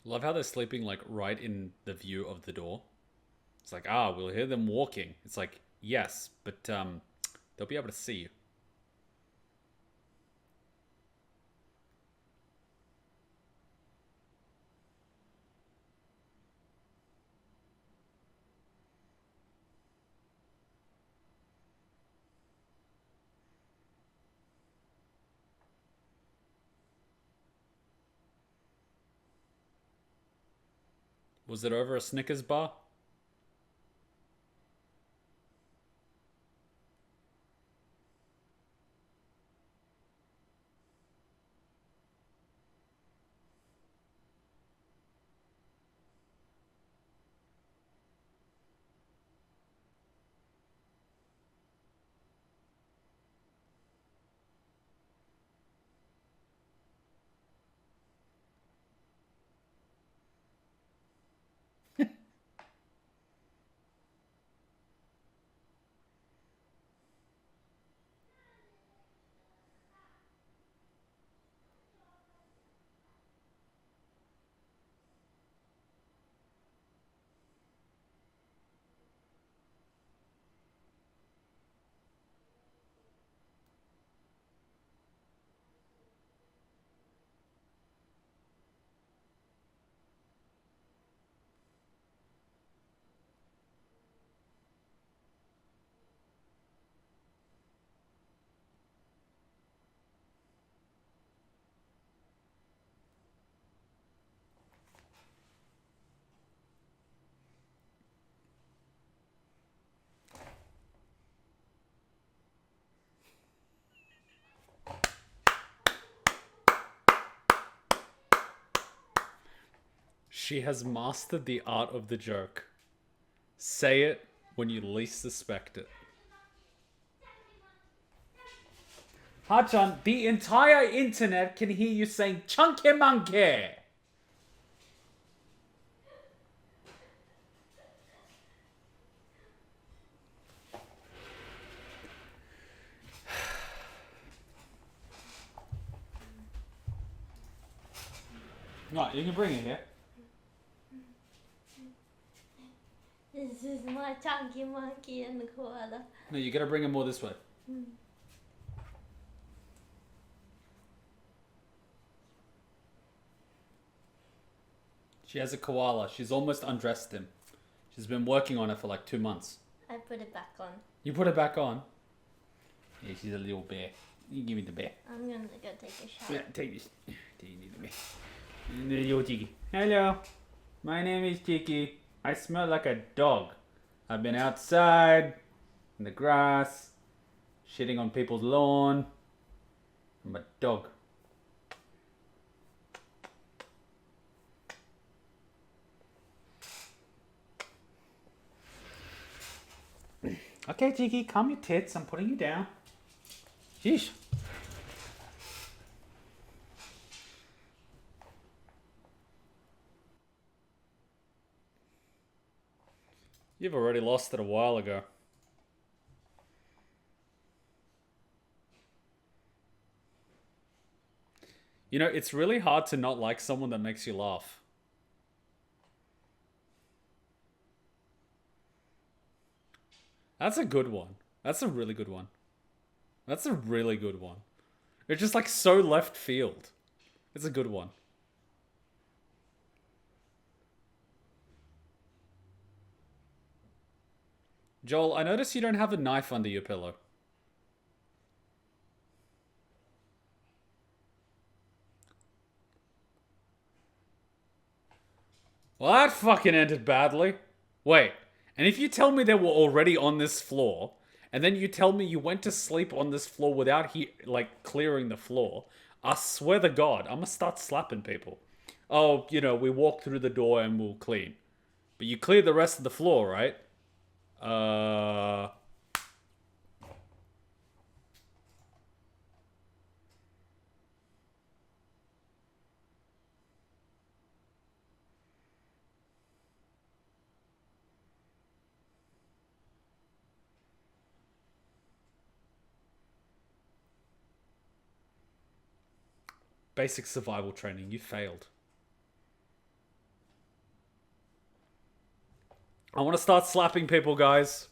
[SPEAKER 1] Love how they're sleeping like right in the view of the door. It's like, we'll hear them walking. It's like, yes, but they'll be able to see you. Was it over a Snickers bar? She has mastered the art of the joke. Say it when you least suspect it. Hachan, the entire internet can hear you saying chunky monkey. Right, you can bring it here.
[SPEAKER 2] This is my chunky monkey and the koala.
[SPEAKER 1] No, you gotta bring him more this way. She has a koala. She's almost undressed him. She's been working on it for like 2 months.
[SPEAKER 2] I put it back on.
[SPEAKER 1] You put it back on? Yeah, she's a little bear. You give me the bear.
[SPEAKER 2] I'm gonna go take a shower.
[SPEAKER 1] Yeah, take this. Do you need the bear? Little Tiki. Hello. My name is Tiki. I smell like a dog. I've been outside, in the grass, shitting on people's lawn. I'm a dog. Okay, Tiki, calm your tits. I'm putting you down. Sheesh. You've already lost it a while ago. You know, it's really hard to not like someone that makes you laugh. That's a good one. That's a really good one. That's a really good one. It's just like so left field. It's a good one. Joel, I notice you don't have a knife under your pillow. Well, that fucking ended badly. Wait, and if you tell me they were already on this floor, and then you tell me you went to sleep on this floor without clearing the floor, I swear to God, I'm gonna start slapping people. Oh, you know, we walk through the door and we'll clean. But you cleared the rest of the floor, right? Basic survival training, you failed. I want to start slapping people, guys.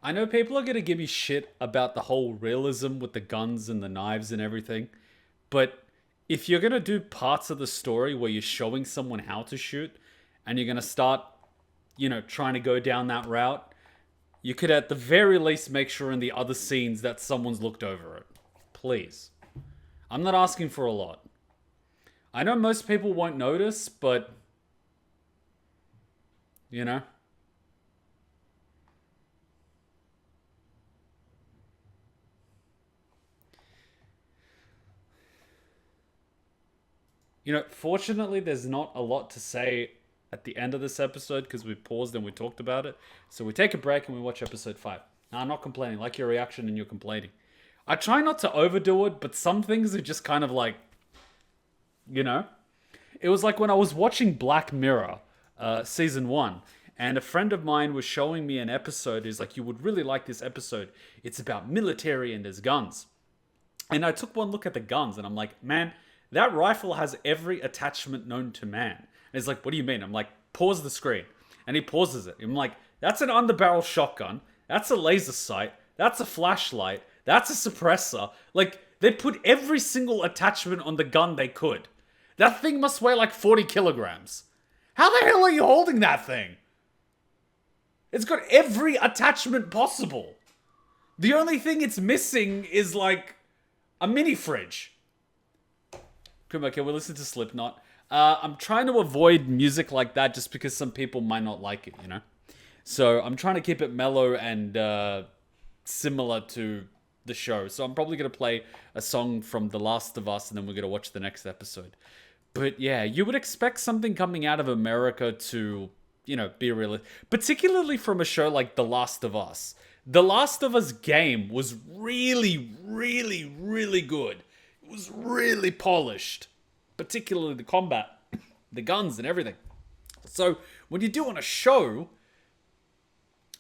[SPEAKER 1] I know people are going to give me shit about the whole realism with the guns and the knives and everything, but if you're going to do parts of the story where you're showing someone how to shoot, and you're going to start, you know, trying to go down that route, you could at the very least make sure in the other scenes that someone's looked over it. Please. I'm not asking for a lot. I know most people won't notice, but, you know. You know, fortunately, there's not a lot to say at the end of this episode because we paused and we talked about it. So we take a break and we watch episode 5. Now, I'm not complaining. I like your reaction and you're complaining. I try not to overdo it, but some things are just kind of like, you know? It was like when I was watching Black Mirror, season 1, and a friend of mine was showing me an episode. He's like, you would really like this episode. It's about military and there's guns. And I took one look at the guns and I'm like, man, that rifle has every attachment known to man. And he's like, what do you mean? I'm like, pause the screen. And he pauses it. I'm like, that's an underbarrel shotgun. That's a laser sight. That's a flashlight. That's a suppressor. Like, they put every single attachment on the gun they could. That thing must weigh like 40 kilograms. How the hell are you holding that thing? It's got every attachment possible. The only thing it's missing is like a mini fridge. Kuma, can we listen to Slipknot? I'm trying to avoid music like that just because some people might not like it, you know? So I'm trying to keep it mellow and similar to the show. So I'm probably going to play a song from The Last of Us and then we're going to watch the next episode. But yeah, you would expect something coming out of America to, you know, be realistic. Particularly from a show like The Last of Us. The Last of Us game was really, really, really good. It was really polished. Particularly the combat, the guns and everything. So when you do on a show,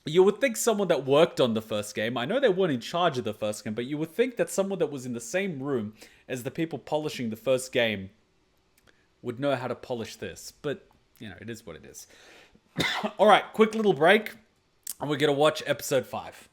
[SPEAKER 1] You would think someone that worked on the first game, I know they weren't in charge of the first game, but you would think that someone that was in the same room as the people polishing the first game would know how to polish this. But, it is what it is. All right, quick little break, and we're going to watch episode 5.